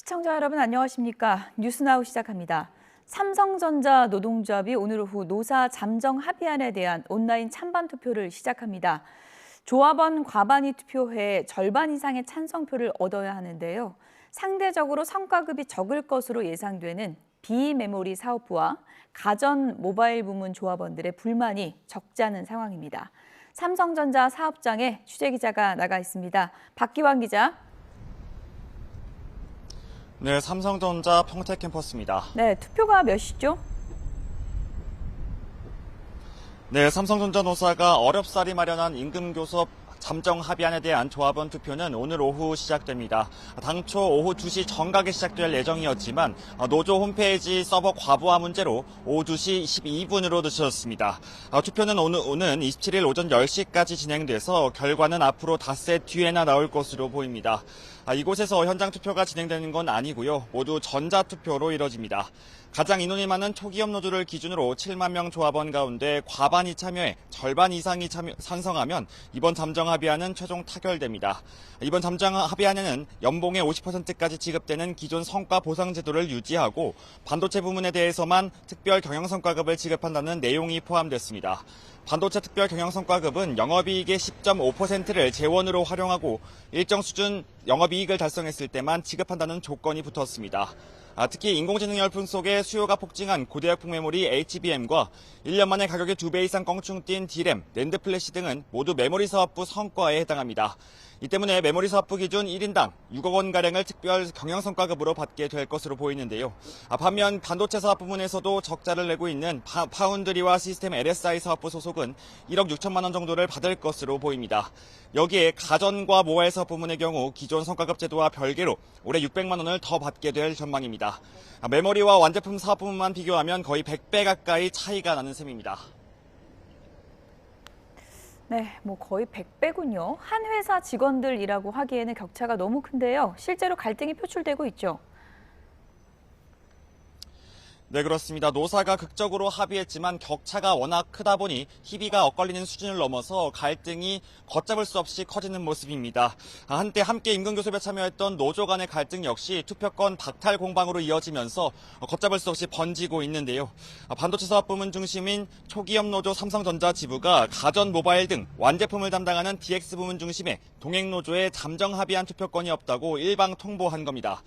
시청자 여러분 안녕하십니까? 뉴스나우 시작합니다. 삼성전자 노동조합이 오늘 오후 노사 잠정 합의안에 대한 온라인 찬반 투표를 시작합니다. 조합원 과반이 투표해 절반 이상의 찬성표를 얻어야 하는데요. 상대적으로 성과급이 적을 것으로 예상되는 비메모리 사업부와 가전 모바일 부문 조합원들의 불만이 적지 않은 상황입니다. 삼성전자 사업장에 취재기자가 나가 있습니다. 박기환 기자. 네, 삼성전자 평택 캠퍼스입니다. 네, 투표가 몇 시죠? 네, 삼성전자 노사가 어렵사리 마련한 임금교섭 잠정 합의안에 대한 조합원 투표는 오늘 오후 시작됩니다. 당초 오후 2시 정각에 시작될 예정이었지만 노조 홈페이지 서버 과부하 문제로 오후 2시 12분으로 늦춰졌습니다. 투표는 오는 27일 오전 10시까지 진행돼서 결과는 앞으로 닷새 뒤에나 나올 것으로 보입니다. 이곳에서 현장 투표가 진행되는 건 아니고요. 모두 전자투표로 이뤄집니다. 가장 인원이 많은 초기업 노조를 기준으로 7만 명 조합원 가운데 과반이 참여해 절반 이상이 찬성하면 이번 잠정 합의안은 최종 타결됩니다. 이번 잠정 합의안에는 연봉의 50%까지 지급되는 기존 성과 보상 제도를 유지하고 반도체 부문에 대해서만 특별 경영성과급을 지급한다는 내용이 포함됐습니다. 반도체 특별 경영성과급은 영업이익의 10.5%를 재원으로 활용하고 일정 수준 영업이익을 달성했을 때만 지급한다는 조건이 붙었습니다. 특히 인공지능 열풍 속에 수요가 폭증한 고대역폭 메모리 HBM과 1년 만에 가격이 2배 이상 껑충 뛴 D램, 낸드 플래시 등은 모두 메모리 사업부 성과에 해당합니다. 이 때문에 메모리 사업부 기준 1인당 6억 원가량을 특별 경영성과급으로 받게 될 것으로 보이는데요. 반면 반도체 사업 부문에서도 적자를 내고 있는 파운드리와 시스템 LSI 사업부 소속은 1억 6천만 원 정도를 받을 것으로 보입니다. 여기에 가전과 모바일 사업 부문의 경우 기존 성과급 제도와 별개로 올해 600만 원을 더 받게 될 전망입니다. 메모리와 완제품 사업 부문만 비교하면 거의 100배 가까이 차이가 나는 셈입니다. 네, 거의 100배군요. 한 회사 직원들이라고 하기에는 격차가 너무 큰데요. 실제로 갈등이 표출되고 있죠. 네, 그렇습니다. 노사가 극적으로 합의했지만 격차가 워낙 크다 보니 희비가 엇갈리는 수준을 넘어서 갈등이 걷잡을 수 없이 커지는 모습입니다. 한때 함께 임금교섭에 참여했던 노조 간의 갈등 역시 투표권 박탈 공방으로 이어지면서 걷잡을 수 없이 번지고 있는데요. 반도체 사업 부문 중심인 초기업 노조 삼성전자 지부가 가전 모바일 등 완제품을 담당하는 DX 부문 중심의 동행노조에 잠정 합의한 투표권이 없다고 일방 통보한 겁니다.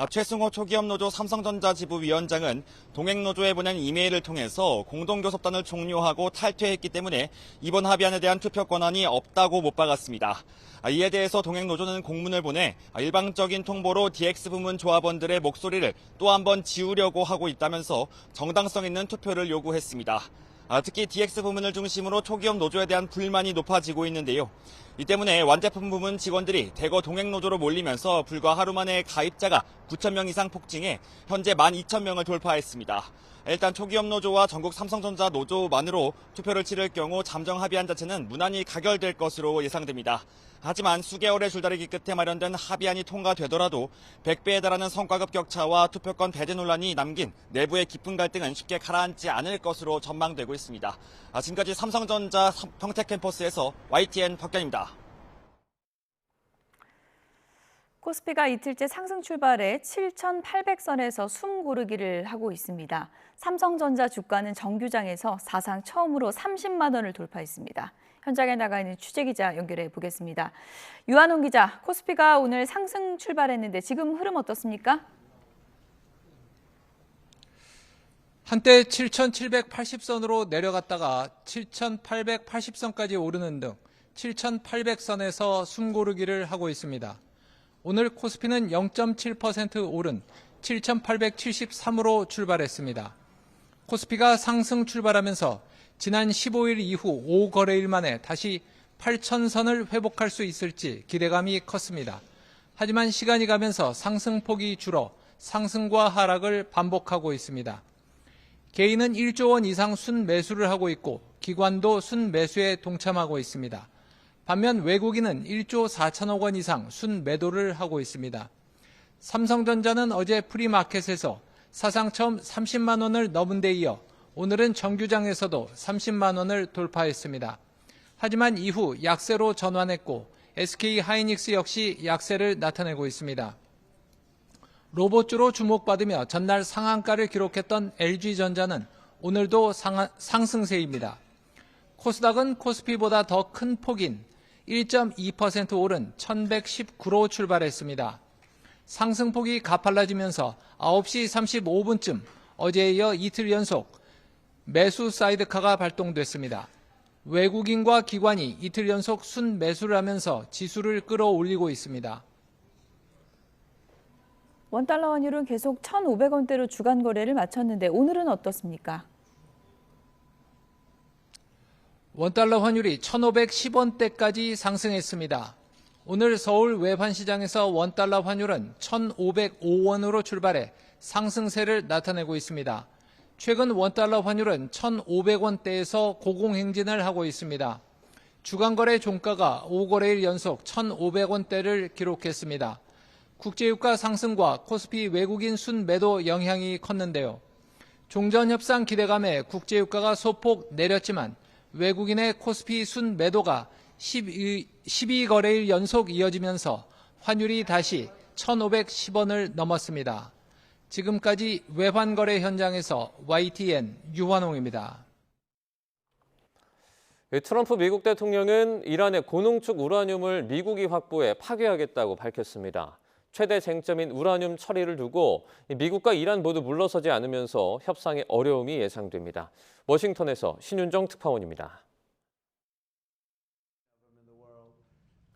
최승호 초기업 노조 삼성전자 지부 위원장은 동행노조에 보낸 이메일을 통해서 공동교섭단을 종료하고 탈퇴했기 때문에 이번 합의안에 대한 투표 권한이 없다고 못 박았습니다. 이에 대해서 동행노조는 공문을 보내 일방적인 통보로 DX 부문 조합원들의 목소리를 또 한 번 지우려고 하고 있다면서 정당성 있는 투표를 요구했습니다. 특히 DX 부문을 중심으로 초기업 노조에 대한 불만이 높아지고 있는데요. 이 때문에 완제품 부문 직원들이 대거 동행노조로 몰리면서 불과 하루 만에 가입자가 9,000명 이상 폭증해 현재 12,000명을 돌파했습니다. 일단 초기업 노조와 전국 삼성전자 노조만으로 투표를 치를 경우 잠정 합의안 자체는 무난히 가결될 것으로 예상됩니다. 하지만 수개월의 줄다리기 끝에 마련된 합의안이 통과되더라도 100배에 달하는 성과급 격차와 투표권 배제 논란이 남긴 내부의 깊은 갈등은 쉽게 가라앉지 않을 것으로 전망되고 있습니다. 지금까지 삼성전자 평택 캠퍼스에서 YTN 박견입니다. 코스피가 이틀째 상승 출발해 7,800선에서 숨 고르기를 하고 있습니다. 삼성전자 주가는 정규장에서 사상 처음으로 30만 원을 돌파했습니다. 현장에 나가 있는 취재기자 연결해 보겠습니다. 유한홍 기자, 코스피가 오늘 상승 출발했는데 지금 흐름 어떻습니까? 한때 7,780선으로 내려갔다가 7,880선까지 오르는 등 7,800선에서 숨고르기를 하고 있습니다. 오늘 코스피는 0.7% 오른 7,873으로 출발했습니다. 코스피가 상승 출발하면서 지난 15일 이후 5거래일 만에 다시 8,000선을 회복할 수 있을지 기대감이 컸습니다. 하지만 시간이 가면서 상승폭이 줄어 상승과 하락을 반복하고 있습니다. 개인은 1조 원 이상 순매수를 하고 있고 기관도 순매수에 동참하고 있습니다. 반면 외국인은 1조 4천억 원 이상 순매도를 하고 있습니다. 삼성전자는 어제 프리마켓에서 사상 처음 30만 원을 넘은 데 이어 오늘은 정규장에서도 30만 원을 돌파했습니다. 하지만 이후 약세로 전환했고 SK 하이닉스 역시 약세를 나타내고 있습니다. 로봇주로 주목받으며 전날 상한가를 기록했던 LG전자는 오늘도 상승세입니다. 코스닥은 코스피보다 더 큰 폭인 1.2% 오른 1119로 출발했습니다. 상승폭이 가팔라지면서 9시 35분쯤 어제에 이어 이틀 연속 매수 사이드카가 발동됐습니다. 외국인과 기관이 이틀 연속 순매수를 하면서 지수를 끌어올리고 있습니다. 원달러 환율은 계속 1,500원대로 주간 거래를 마쳤는데 오늘은 어떻습니까? 원달러 환율이 1,510원대까지 상승했습니다. 오늘 서울 외환시장에서 원달러 환율은 1,505원으로 출발해 상승세를 나타내고 있습니다. 최근 원달러 환율은 1,500원대에서 고공행진을 하고 있습니다. 주간거래 종가가 5거래일 연속 1,500원대를 기록했습니다. 국제유가 상승과 코스피 외국인 순매도 영향이 컸는데요. 종전협상 기대감에 국제유가가 소폭 내렸지만 외국인의 코스피 순매도가 12거래일 연속 이어지면서 환율이 다시 1,510원을 넘었습니다. 지금까지 외환거래 현장에서 YTN 유환홍입니다. 트럼프 미국 대통령은 이란의 고농축 우라늄을 미국이 확보해 파괴하겠다고 밝혔습니다. 최대 쟁점인 우라늄 처리를 두고 미국과 이란 모두 물러서지 않으면서 협상에 어려움이 예상됩니다. 워싱턴에서 신윤정 특파원입니다.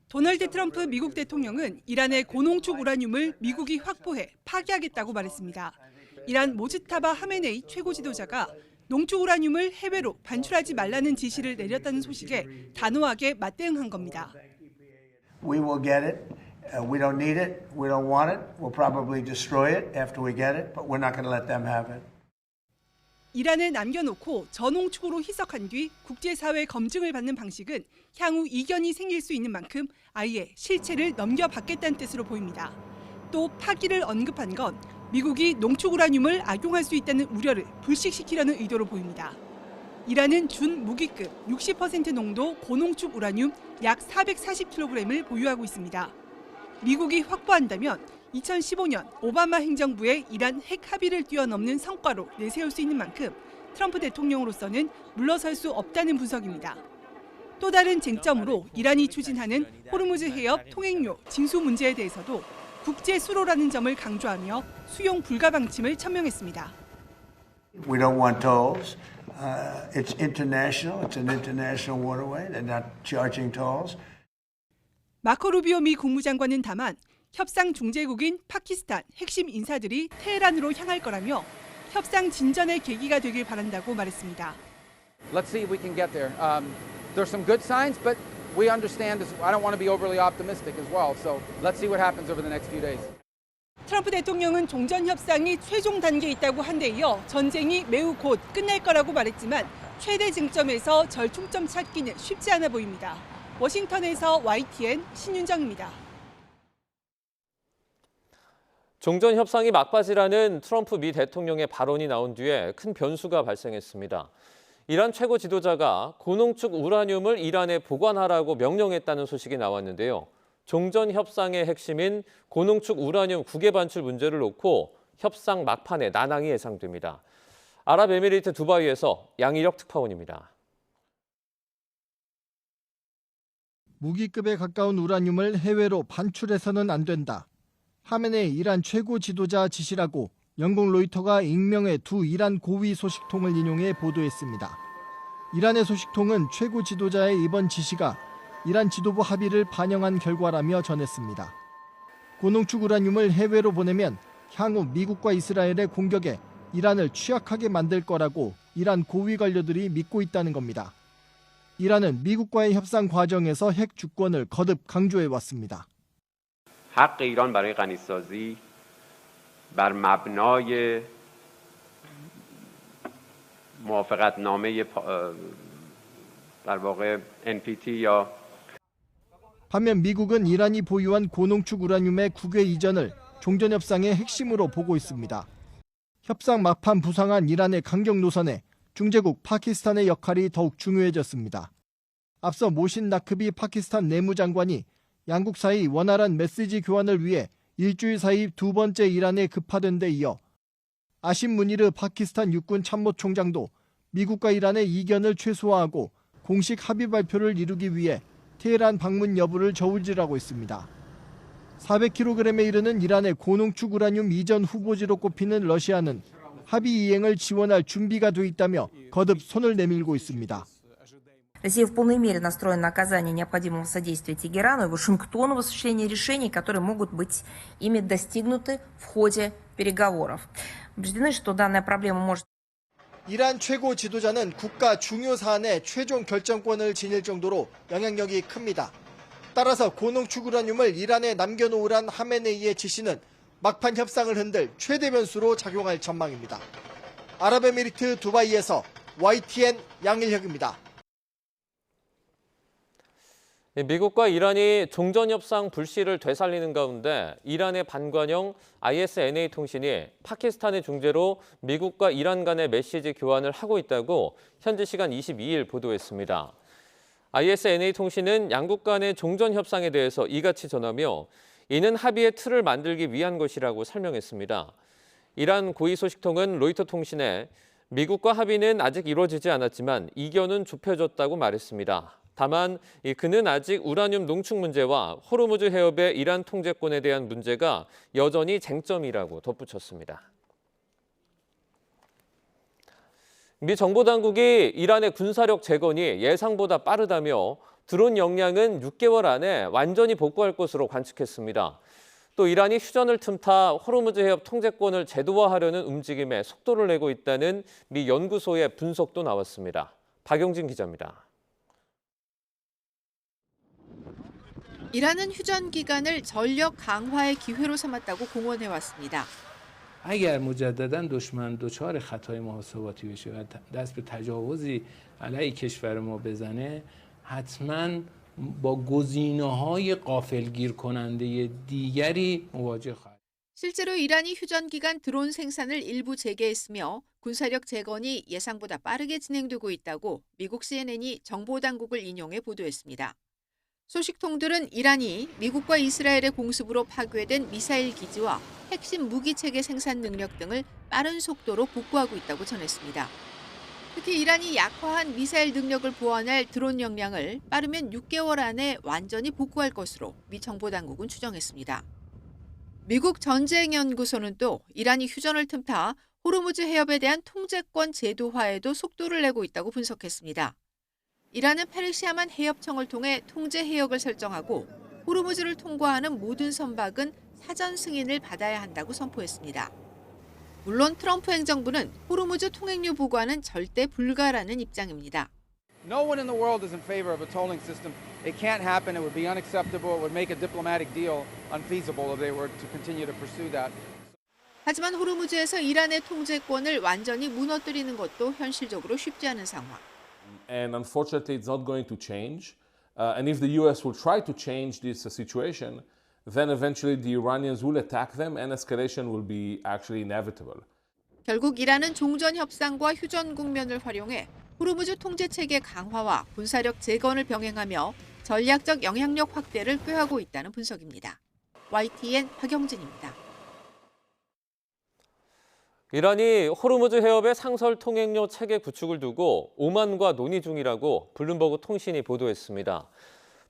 도널드 트럼프 미국 대통령은 이란의 고농축 우라늄을 미국이 확보해 파괴하겠다고 말했습니다. 이란 모지타바 하메네이 최고 지도자가 농축 우라늄을 해외로 반출하지 말라는 지시를 내렸다는 소식에 단호하게 맞대응한 겁니다. We will get it. We don't need it. We don't want it. We'll probably destroy it after we get it, but we're not going to let them have it. 이란을 남겨놓고 저농축으로 희석한 뒤 국제사회 검증을 받는 방식은 향후 이견이 생길 수 있는 만큼 아예 실체를 넘겨받겠다는 뜻으로 보입니다. 또 파기를 언급한 건 미국이 농축 우라늄을 악용할 수 있다는 우려를 불식시키려는 의도로 보입니다. 이란은 준무기급 60% 농도 고농축 우라늄 약 440kg을 보유하고 있습니다. 미국이 확보한다면 2015년 오바마 행정부의 이란 핵 합의를 뛰어넘는 성과로 내세울 수 있는 만큼 트럼프 대통령으로서는 물러설 수 없다는 분석입니다. 또 다른 쟁점으로 이란이 추진하는 호르무즈 해협 통행료 징수 문제에 대해서도 국제 수로라는 점을 강조하며 수용 불가 방침을 천명했습니다. We don't want tolls. It's international. It's an international waterway. They're not charging tolls. 마코 루비오 미 국무장관은 다만 협상 중재국인 파키스탄 핵심 인사들이 테헤란으로 향할 거라며 협상 진전의 계기가 되길 바란다고 말했습니다. Let's see if we can get there. There's some good signs, but we understand this. I don't want to be overly optimistic as well. So let's see what happens over the next few days. 트럼프 대통령은 종전 협상이 최종 단계에 있다고 한 데 이어 전쟁이 매우 곧 끝날 거라고 말했지만 최대 쟁점에서 절충점 찾기는 쉽지 않아 보입니다. 워싱턴에서 YTN 신윤정입니다. 종전 협상이 막바지라는 트럼프 미 대통령의 발언이 나온 뒤에 큰 변수가 발생했습니다. 이란 최고 지도자가 고농축 우라늄을 이란에 보관하라고 명령했다는 소식이 나왔는데요. 종전 협상의 핵심인 고농축 우라늄 국외 반출 문제를 놓고 협상 막판에 난항이 예상됩니다. 아랍에미리트 두바이에서 양희력 특파원입니다. 무기급에 가까운 우라늄을 해외로 반출해서는 안 된다. 하메네이 이란 최고 지도자 지시라고 영국 로이터가 익명의 두 이란 고위 소식통을 인용해 보도했습니다. 이란의 소식통은 최고 지도자의 이번 지시가 이란 지도부 합의를 반영한 결과라며 전했습니다. 고농축 우라늄을 해외로 보내면 향후 미국과 이스라엘의 공격에 이란을 취약하게 만들 거라고 이란 고위 관료들이 믿고 있다는 겁니다. 이란은 미국과의 협상 과정에서 핵 주권을 거듭 강조해 왔습니다. حق ایران برای غنیسازی بر مبنای موافقتنامه در واقع NPT یا 반면 미국은 이란이 보유한 고농축 우라늄의 국외 이전을 종전 협상의 핵심으로 보고 있습니다. 협상 막판 부상한 이란의 강경 노선에 중재국 파키스탄의 역할이 더욱 중요해졌습니다. 앞서 모신 나크비 파키스탄 내무장관이 양국 사이 원활한 메시지 교환을 위해 일주일 사이 두 번째 이란에 급파된 데 이어 아심 무니르 파키스탄 육군 참모총장도 미국과 이란의 이견을 최소화하고 공식 합의 발표를 이루기 위해 테헤란 방문 여부를 저울질하고 있습니다. 400kg에 이르는 이란의 고농축 우라늄 이전 후보지로 꼽히는 러시아는 합의 이행을 지원할 준비가 돼 있다며 거듭 손을 내밀고 있습니다. Россия в полной мере настроена на оказание необходимого содействия Тегерану и Вашингтону в осуществлении решений, которые могут быть ими достигнуты в ходе переговоров. Убеждены, что данная проблема может... 이란 최고 지도자는 국가 중요 사안에 최종 결정권을 지닐 정도로 영향력이 큽니다. 따라서 고농축 우라늄을 이란에 남겨놓으란 하메네이의 지시는 막판 협상을 흔들 최대 변수로 작용할 전망입니다. 아랍에미리트 두바이에서 YTN 양일혁입니다. 미국과 이란이 종전협상 불씨를 되살리는 가운데 이란의 반관영 ISNA 통신이 파키스탄의 중재로 미국과 이란 간의 메시지 교환을 하고 있다고 현지 시간 22일 보도했습니다. ISNA 통신은 양국 간의 종전협상에 대해서 이같이 전하며 이는 합의의 틀을 만들기 위한 것이라고 설명했습니다. 이란 고위 소식통은 로이터 통신에 미국과 합의는 아직 이루어지지 않았지만 이견은 좁혀졌다고 말했습니다. 다만 그는 아직 우라늄 농축 문제와 호르무즈 해협의 이란 통제권에 대한 문제가 여전히 쟁점이라고 덧붙였습니다. 미 정보당국이 이란의 군사력 재건이 예상보다 빠르다며 드론 역량은 6개월 안에 완전히 복구할 것으로 관측했습니다. 또 이란이 휴전을 틈타 호르무즈 해협 통제권을 제도화하려는 움직임에 속도를 내고 있다는 미 연구소의 분석도 나왔습니다. 박용진 기자입니다. 이란은 휴전 기간을 전력 강화의 기회로 삼았다고 공언해왔습니다. اگر مجددا دشمن دچار خطای محاسباتی بشه و دست به تجاوزی علیه کشور ما بزنه حتما با گزینه‌های غافلگیر کننده دیگری مواجه خواهد. 실제로 이란이 휴전 기간 드론 생산을 일부 재개했으며 군사력 재건이 예상보다 빠르게 진행되고 있다고 미국 CNN이 정보당국을 인용해 보도했습니다. 소식통들은 이란이 미국과 이스라엘의 공습으로 파괴된 미사일 기지와 핵심 무기체계 생산 능력 등을 빠른 속도로 복구하고 있다고 전했습니다. 특히 이란이 약화한 미사일 능력을 보완할 드론 역량을 빠르면 6개월 안에 완전히 복구할 것으로 미 정보당국은 추정했습니다. 미국 전쟁연구소는 또 이란이 휴전을 틈타 호르무즈 해협에 대한 통제권 제도화에도 속도를 내고 있다고 분석했습니다. 이란은 페르시아만 해협청을 통해 통제 해역을 설정하고 호르무즈를 통과하는 모든 선박은 사전 승인을 받아야 한다고 선포했습니다. 물론 트럼프 행정부는 호르무즈 통행료 보관은 절대 불가라는 입장입니다. No one in the world is in favor of a tolling system. It can't happen. It would be unacceptable. It would make a diplomatic deal unfeasible if they were to continue to pursue that. 하지만 호르무즈에서 이란의 통제권을 완전히 무너뜨리는 것도 현실적으로 쉽지 않은 상황. And unfortunately, it's not going to change. And if the U.S. will try to change this situation, then eventually the Iranians will attack them and escalation will be actually inevitable. 결국 이란은 종전 협상과 휴전 국면을 활용해 호르무즈 통제 체계 강화와 군사력 재건을 병행하며 전략적 영향력 확대를 꾀하고 있다는 분석입니다. YTN 박영진입니다. 이란이 호르무즈 해협의 상설 통행료 체계 구축을 두고 오만과 논의 중이라고 블룸버그 통신이 보도했습니다.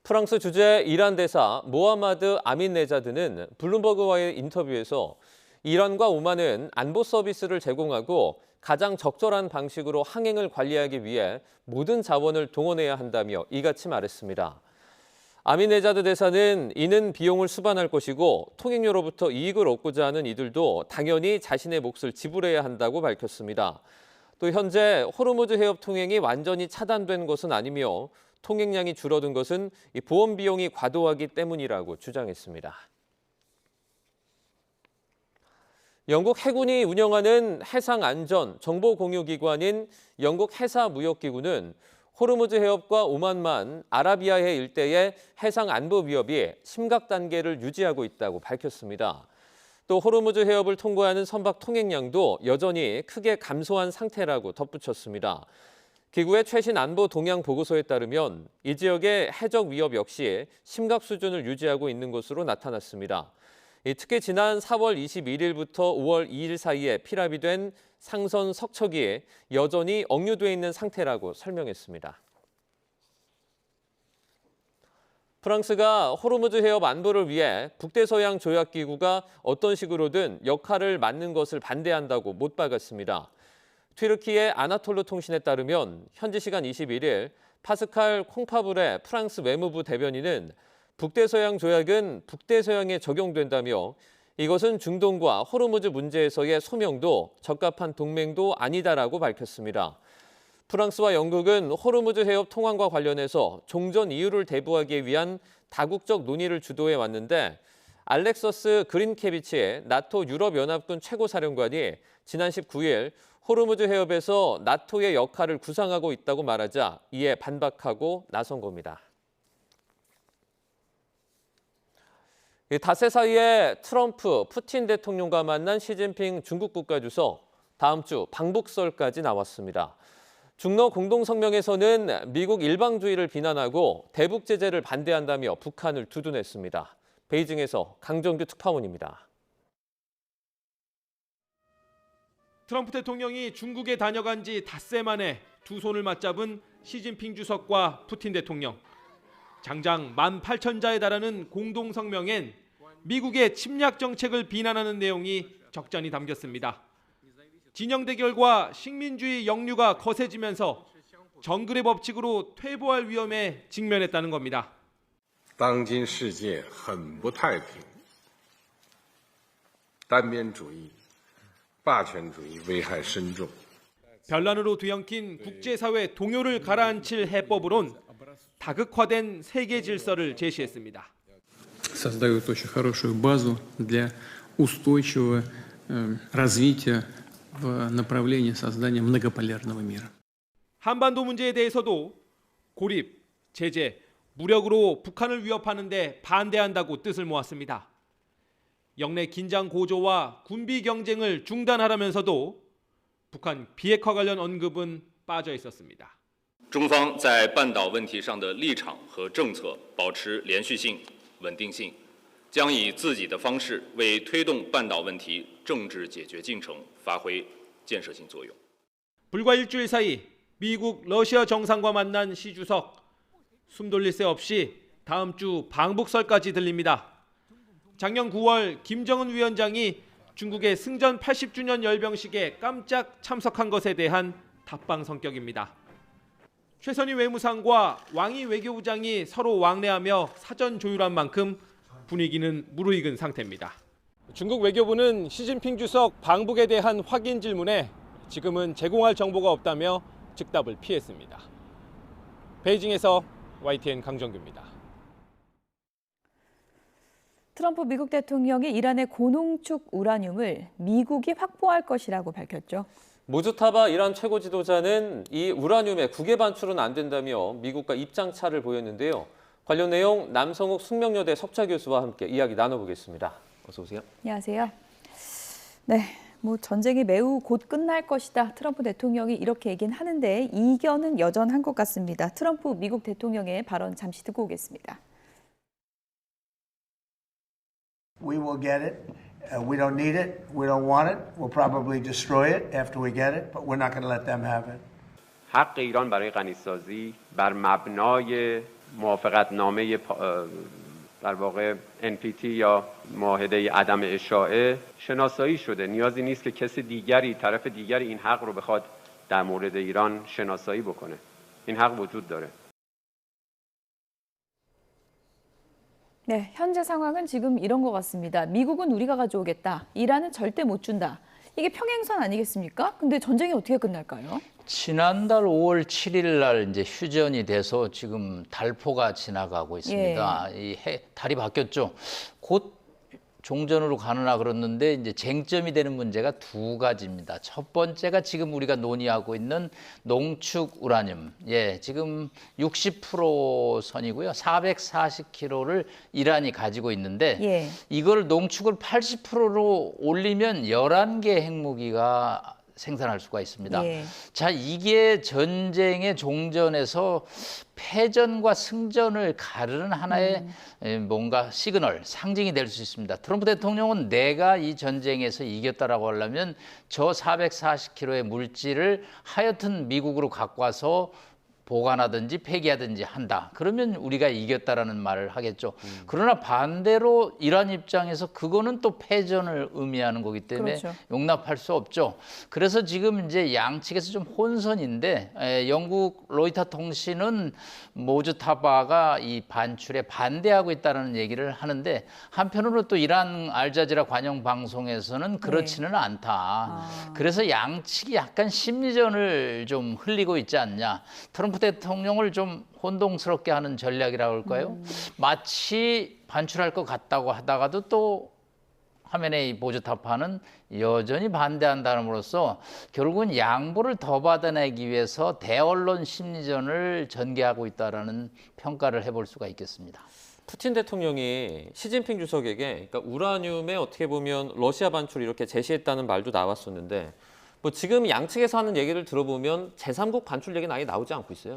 프랑스 주재 이란 대사 모하마드 아민네자드는 블룸버그와의 인터뷰에서 이란과 오만은 안보 서비스를 제공하고 가장 적절한 방식으로 항행을 관리하기 위해 모든 자원을 동원해야 한다며 이같이 말했습니다. 아민네자드 대사는 이는 비용을 수반할 것이고 통행료로부터 이익을 얻고자 하는 이들도 당연히 자신의 몫을 지불해야 한다고 밝혔습니다. 또 현재 호르무즈 해협 통행이 완전히 차단된 것은 아니며 통행량이 줄어든 것은 보험 비용이 과도하기 때문이라고 주장했습니다. 영국 해군이 운영하는 해상안전 정보공유기관인 영국 해사무역기구는 호르무즈 해협과 오만만 아라비아해 일대의 해상 안보 위협이 심각 단계를 유지하고 있다고 밝혔습니다. 또 호르무즈 해협을 통과하는 선박 통행량도 여전히 크게 감소한 상태라고 덧붙였습니다. 기구의 최신 안보 동향 보고서에 따르면 이 지역의 해적 위협 역시 심각 수준을 유지하고 있는 것으로 나타났습니다. 특히 지난 4월 21일부터 5월 2일 사이에 필압이 된 상선 석척이 여전히 억류돼 있는 상태라고 설명했습니다. 프랑스가 호르무즈 해협 안보를 위해 북대서양 조약기구가 어떤 식으로든 역할을 맡는 것을 반대한다고 못 박았습니다. 튀르키예 아나톨루 통신에 따르면 현지 시간 21일 파스칼 콩파브레 프랑스 외무부 대변인은 북대서양 조약은 북대서양에 적용된다며 이것은 중동과 호르무즈 문제에서의 소명도 적합한 동맹도 아니다라고 밝혔습니다. 프랑스와 영국은 호르무즈 해협 통항과 관련해서 종전 이유를 대부하기 위한 다국적 논의를 주도해 왔는데 알렉서스 그린케비치 나토 유럽연합군 최고사령관이 지난 19일 호르무즈 해협에서 나토의 역할을 구상하고 있다고 말하자 이에 반박하고 나선 겁니다. 닷새 사이에 트럼프, 푸틴 대통령과 만난 시진핑 중국 국가주석, 다음 주 방북설까지 나왔습니다. 중러 공동성명에서는 미국 일방주의를 비난하고 대북 제재를 반대한다며 북한을 두둔했습니다. 베이징에서 강정규 특파원입니다. 트럼프 대통령이 중국에 다녀간 지 닷새 만에 두 손을 맞잡은 시진핑 주석과 푸틴 대통령. 장장 18,000자에 달하는 공동성명엔 미국의 침략 정책을 비난하는 내용이 적잖이 담겼습니다. 진영 대결과 식민주의 역류가 거세지면서 정글의 법칙으로 퇴보할 위험에 직면했다는 겁니다. 当今世界很不太平，单边主义、霸权主义危害深重。 변란으로 뒤엉킨 국제사회 동요를 가라앉힐 해법으론 다극화된 세계 질서를 제시했습니다. создают очень хорошую базу для устойчивого развития в направлении создания многополярного мира. 한반도 문제에 대해서도 고립, 제재, 무력으로 북한을 위협하는 데 반대한다고 뜻을 모았습니다. 영내 긴장 고조와 군비 경쟁을 중단하라면서도 북한 비핵화 관련 언급은 빠져 있었습니다. 中方在半岛问题上的立场和政策保持连续性、稳定性，将以自己的方式为推动半岛问题政治解决进程发挥建设性作用。 불과 일주일 사이 미국, 러시아 정상과 만난 시 주석. 숨 돌릴 새 없이 다음 주 방북설까지 들립니다. 작년 9월 김정은 위원장이 중국의 승전 80주년 열병식에 깜짝 참석한 것에 대한 답방 성격입니다. 최선희 외무상과 왕이 외교부장이 서로 왕래하며 사전 조율한 만큼 분위기는 무르익은 상태입니다. 중국 외교부는 시진핑 주석 방북에 대한 확인 질문에 지금은 제공할 정보가 없다며 즉답을 피했습니다. 베이징에서 YTN 강정규입니다. 트럼프 미국 대통령이 이란의 고농축 우라늄을 미국이 확보할 것이라고 밝혔죠. 무주타바 이란 최고 지도자는 이 우라늄의 국외 반출은 안 된다며 미국과 입장차를 보였는데요. 관련 내용 남성욱 숙명여대 석좌 교수와 함께 이야기 나눠보겠습니다. 어서 오세요. 안녕하세요. 네, 전쟁이 매우 곧 끝날 것이다. 트럼프 대통령이 이렇게 얘기는 하는데 이견은 여전한 것 같습니다. 트럼프 미국 대통령의 발언 잠시 듣고 오겠습니다. We will get it. We don't need it. We don't want it. We'll probably destroy it after we get it, but we're not going to let them have it. حق ایران برای غنیسازی بر مبنای موافقتنامه در واقع NPT یا معاهده عدم اشاعه شناسایی شده. نیازی نیست که کسی دیگری طرف دیگری این حق رو بخواد در مورد ایران شناسایی بکنه. این حق وجود داره. 네, 현재 상황은 지금 이런 것 같습니다. 미국은 우리가 가져오겠다. 이란은 절대 못 준다. 이게 평행선 아니겠습니까? 근데 전쟁이 어떻게 끝날까요? 지난달 5월 7일 날 이제 휴전이 돼서 지금 달포가 지나가고 있습니다. 달이 바뀌었죠. 곧 종전으로 가느나 그랬는데 이제 쟁점이 되는 문제가 두 가지입니다. 첫 번째가 지금 우리가 논의하고 있는 농축 우라늄. 지금 60% 선이고요. 440kg를 이란이 가지고 있는데 이걸 농축을 80%로 올리면 11개 핵무기가 생산할 수가 있습니다. 예. 자, 이게 전쟁의 종전에서 패전과 승전을 가르는 하나의 뭔가 시그널, 상징이 될 수 있습니다. 트럼프 대통령은 내가 이 전쟁에서 이겼다라고 하려면 저 440kg의 물질을 하여튼 미국으로 갖고 와서 보관하든지 폐기하든지 한다. 그러면 우리가 이겼다라는 말을 하겠죠. 그러나 반대로 이란 입장에서 그거는 또 패전을 의미하는 거기 때문에 그렇죠. 용납할 수 없죠. 그래서 지금 이제 양측에서 좀 혼선인데 영국 로이터 통신은 모주타바가 이 반출에 반대하고 있다는 얘기를 하는데 한편으로 또 이란 알자지라 관영 방송에서는 그렇지는 않다. 그래서 양측이 약간 심리전을 좀 흘리고 있지 않냐. 트럼프 대통령을 좀 혼동스럽게 하는 전략이라고 할까요? 마치 반출할 것 같다고 하다가도 또 하메네이 모주타파는 여전히 반대한다므로써 결국은 양보를 더 받아내기 위해서 대언론 심리전을 전개하고 있다라는 평가를 해볼 수가 있겠습니다. 푸틴 대통령이 시진핑 주석에게 그러니까 우라늄에 어떻게 보면 러시아 반출 이렇게 제시했다는 말도 나왔었는데 뭐 지금 양측에서 하는 얘기를 들어보면 제3국 반출 얘기는 아예 나오지 않고 있어요.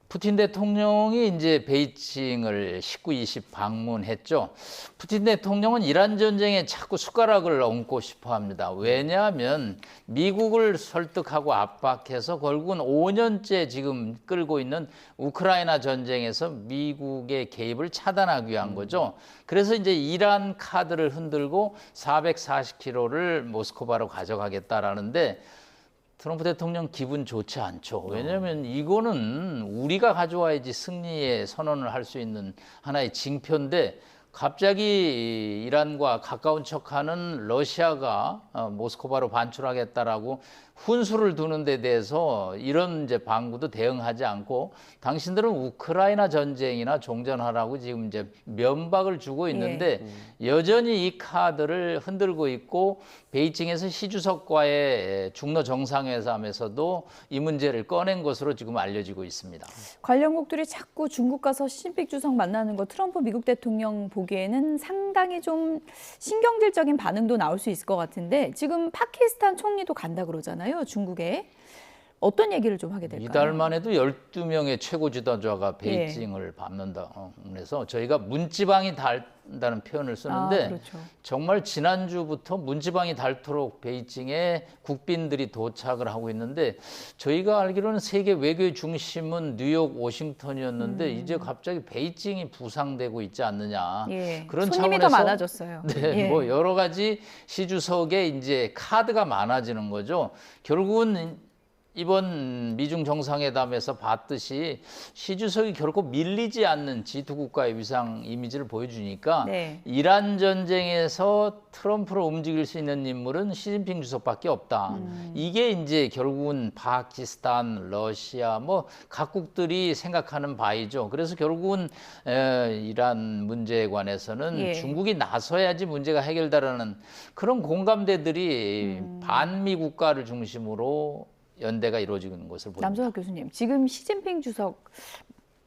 푸틴 대통령이 이제 베이징을 19, 20 방문했죠. 푸틴 대통령은 이란 전쟁에 자꾸 숟가락을 얹고 싶어 합니다. 왜냐하면 미국을 설득하고 압박해서 결국은 5년째 지금 끌고 있는 우크라이나 전쟁에서 미국의 개입을 차단하기 위한 거죠. 그래서 이제 이란 카드를 흔들고 440kg를 모스크바로 가져가겠다라는데 트럼프 대통령 기분 좋지 않죠. 왜냐하면 이거는 우리가 가져와야지 승리의 선언을 할 수 있는 하나의 징표인데 갑자기 이란과 가까운 척하는 러시아가 모스크바로 반출하겠다라고 훈수를 두는 데 대해서 이런 이제 방구도 대응하지 않고 당신들은 우크라이나 전쟁이나 종전하라고 지금 이제 면박을 주고 있는데 여전히 이 카드를 흔들고 있고 베이징에서 시 주석과의 중러 정상회담에서도 이 문제를 꺼낸 것으로 지금 알려지고 있습니다. 관련국들이 자꾸 중국 가서 시진핑 주석 만나는 거 트럼프 미국 대통령 보기에는 상당히 좀 신경질적인 반응도 나올 수 있을 것 같은데 지금 파키스탄 총리도 간다 그러잖아요. 중국에. 어떤 얘기를 좀 하게 될까요? 이달만 해도 12명의 최고 지도자가 베이징을 밟는다. 그래서 저희가 문지방이 닳다는 표현을 쓰는데 그렇죠. 정말 지난주부터 문지방이 닳도록 베이징에 국빈들이 도착을 하고 있는데 저희가 알기로는 세계 외교의 중심은 뉴욕, 워싱턴이었는데 이제 갑자기 베이징이 부상되고 있지 않느냐. 그런 손님이 차원에서 더 많아졌어요. 네, 뭐 여러 가지 시 주석의 이제 카드가 많아지는 거죠. 결국은 이번 미중 정상회담에서 봤듯이 시 주석이 결코 밀리지 않는 G2 국가의 위상 이미지를 보여주니까 이란 전쟁에서 트럼프를 움직일 수 있는 인물은 시진핑 주석밖에 없다. 이게 이제 결국은 파키스탄, 러시아 뭐 각국들이 생각하는 바이죠. 그래서 결국은 이란 문제에 관해서는 중국이 나서야지 문제가 해결되라는 그런 공감대들이 반미 국가를 중심으로 연대가 이루어지는 것을 보입니다. 남성학 교수님, 지금 시진핑 주석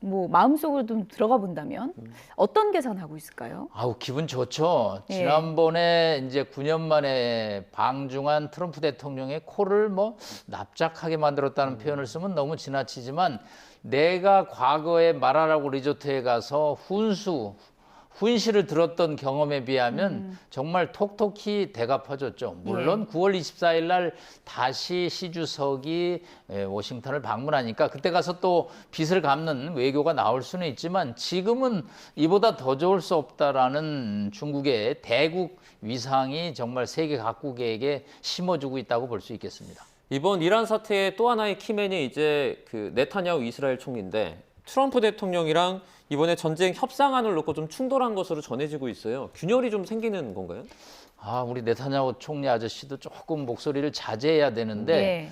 뭐 마음속으로 좀 들어가 본다면 어떤 계산하고 있을까요? 아우 기분 좋죠. 지난번에 이제 9년 만에 방중한 트럼프 대통령의 코를 뭐 납작하게 만들었다는 표현을 쓰면 너무 지나치지만 내가 과거에 마라라고 리조트에 가서 훈시를 들었던 경험에 비하면 정말 톡톡히 대갚아줬죠. 물론 9월 24일 날 다시 시 주석이 워싱턴을 방문하니까 그때 가서 또 빚을 갚는 외교가 나올 수는 있지만 지금은 이보다 더 좋을 수 없다라는 중국의 대국 위상이 정말 세계 각국에게 심어주고 있다고 볼 수 있겠습니다. 이번 이란 사태의 또 하나의 키맨이 이제 그 네타냐후 이스라엘 총리인데 트럼프 대통령이랑 이번에 전쟁 협상안을 놓고 좀 충돌한 것으로 전해지고 있어요. 균열이 좀 생기는 건가요? 우리 네타냐후 총리 아저씨도 조금 목소리를 자제해야 되는데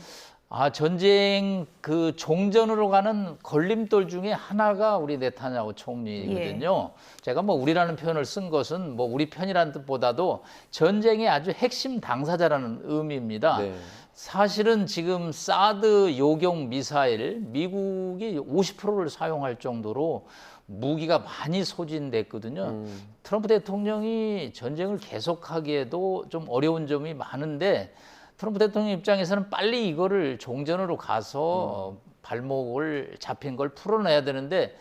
전쟁 그 종전으로 가는 걸림돌 중에 하나가 우리 네타냐후 총리거든요. 제가 뭐 우리라는 표현을 쓴 것은 뭐 우리 편이라는 뜻보다도 전쟁의 아주 핵심 당사자라는 의미입니다. 사실은 지금 사드 요격 미사일 미국이 50%를 사용할 정도로 무기가 많이 소진됐거든요. 트럼프 대통령이 전쟁을 계속하기에도 좀 어려운 점이 많은데 트럼프 대통령 입장에서는 빨리 이거를 종전으로 가서 발목을 잡힌 걸 풀어내야 되는데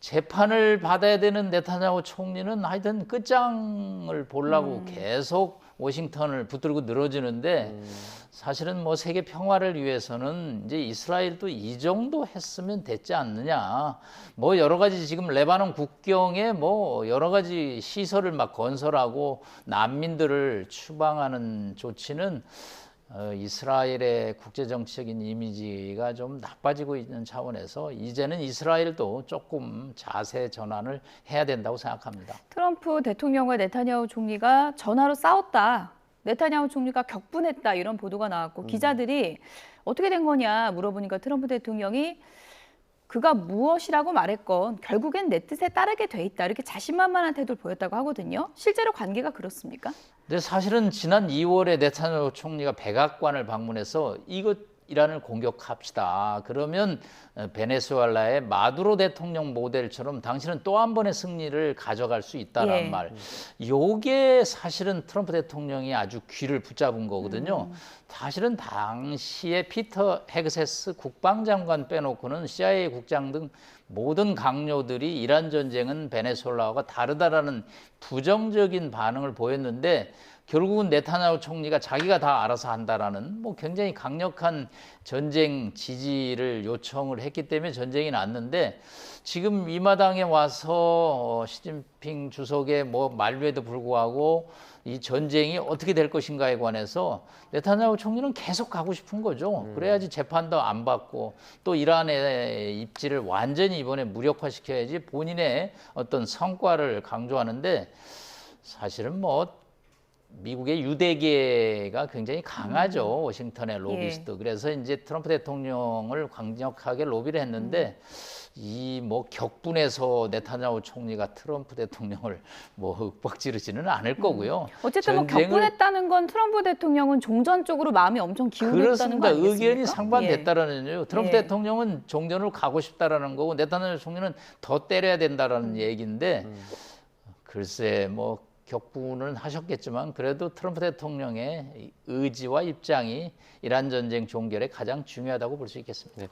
재판을 받아야 되는 네타냐후 총리는 하여튼 끝장을 보려고 계속 워싱턴을 붙들고 늘어지는데 사실은 뭐 세계 평화를 위해서는 이제 이스라엘도 이 정도 했으면 됐지 않느냐. 뭐 여러 가지 지금 레바논 국경에 뭐 여러 가지 시설을 막 건설하고 난민들을 추방하는 조치는 이스라엘의 국제정치적인 이미지가 좀 나빠지고 있는 차원에서 이제는 이스라엘도 조금 자세 전환을 해야 된다고 생각합니다. 트럼프 대통령과 네타냐후 총리가 전화로 싸웠다. 네타냐후 총리가 격분했다. 이런 보도가 나왔고 기자들이 어떻게 된 거냐 물어보니까 트럼프 대통령이 그가 무엇이라고 말했건 결국엔 내 뜻에 따르게 돼 있다. 이렇게 자신만만한 태도를 보였다고 하거든요. 실제로 관계가 그렇습니까? 근데 사실은 지난 2월에 네타냐후 총리가 백악관을 방문해서 이란을 공격합시다. 그러면 베네수엘라의 마두로 대통령 모델처럼 당신은 또 한 번의 승리를 가져갈 수 있다는 말. 요게 사실은 트럼프 대통령이 아주 귀를 붙잡은 거거든요. 사실은 당시에 피터 헤그세스 국방장관 빼놓고는 CIA 국장 등 모든 강요들이 이란 전쟁은 베네수엘라와 다르다라는 부정적인 반응을 보였는데 결국은 네타냐후 총리가 자기가 다 알아서 한다라는 뭐 굉장히 강력한 전쟁 지지를 요청을 했기 때문에 전쟁이 났는데 지금 이 마당에 와서 시진핑 주석의 뭐 만류에도 불구하고 이 전쟁이 어떻게 될 것인가에 관해서 네타냐후 총리는 계속 가고 싶은 거죠. 그래야지 재판도 안 받고 또 이란의 입지를 완전히 이번에 무력화시켜야지 본인의 어떤 성과를 강조하는데 사실은 뭐 미국의 유대계가 굉장히 강하죠. 워싱턴의 로비스트. 그래서 이제 트럼프 대통령을 강력하게 로비를 했는데 이 뭐 격분해서 네타냐후 총리가 트럼프 대통령을 뭐 윽박지르지는 않을 거고요. 어쨌든 뭐 격분했다는 건 트럼프 대통령은 종전 쪽으로 마음이 엄청 기울었다는 거 아니겠습니까? 의견이 상반됐다라는 거예요. 트럼프 대통령은 종전으로 가고 싶다라는 거고 네타냐후 총리는 더 때려야 된다라는 얘기인데 글쎄 뭐 격분은 하셨겠지만 그래도 트럼프 대통령의 의지와 입장이 이란 전쟁 종결에 가장 중요하다고 볼 수 있겠습니다.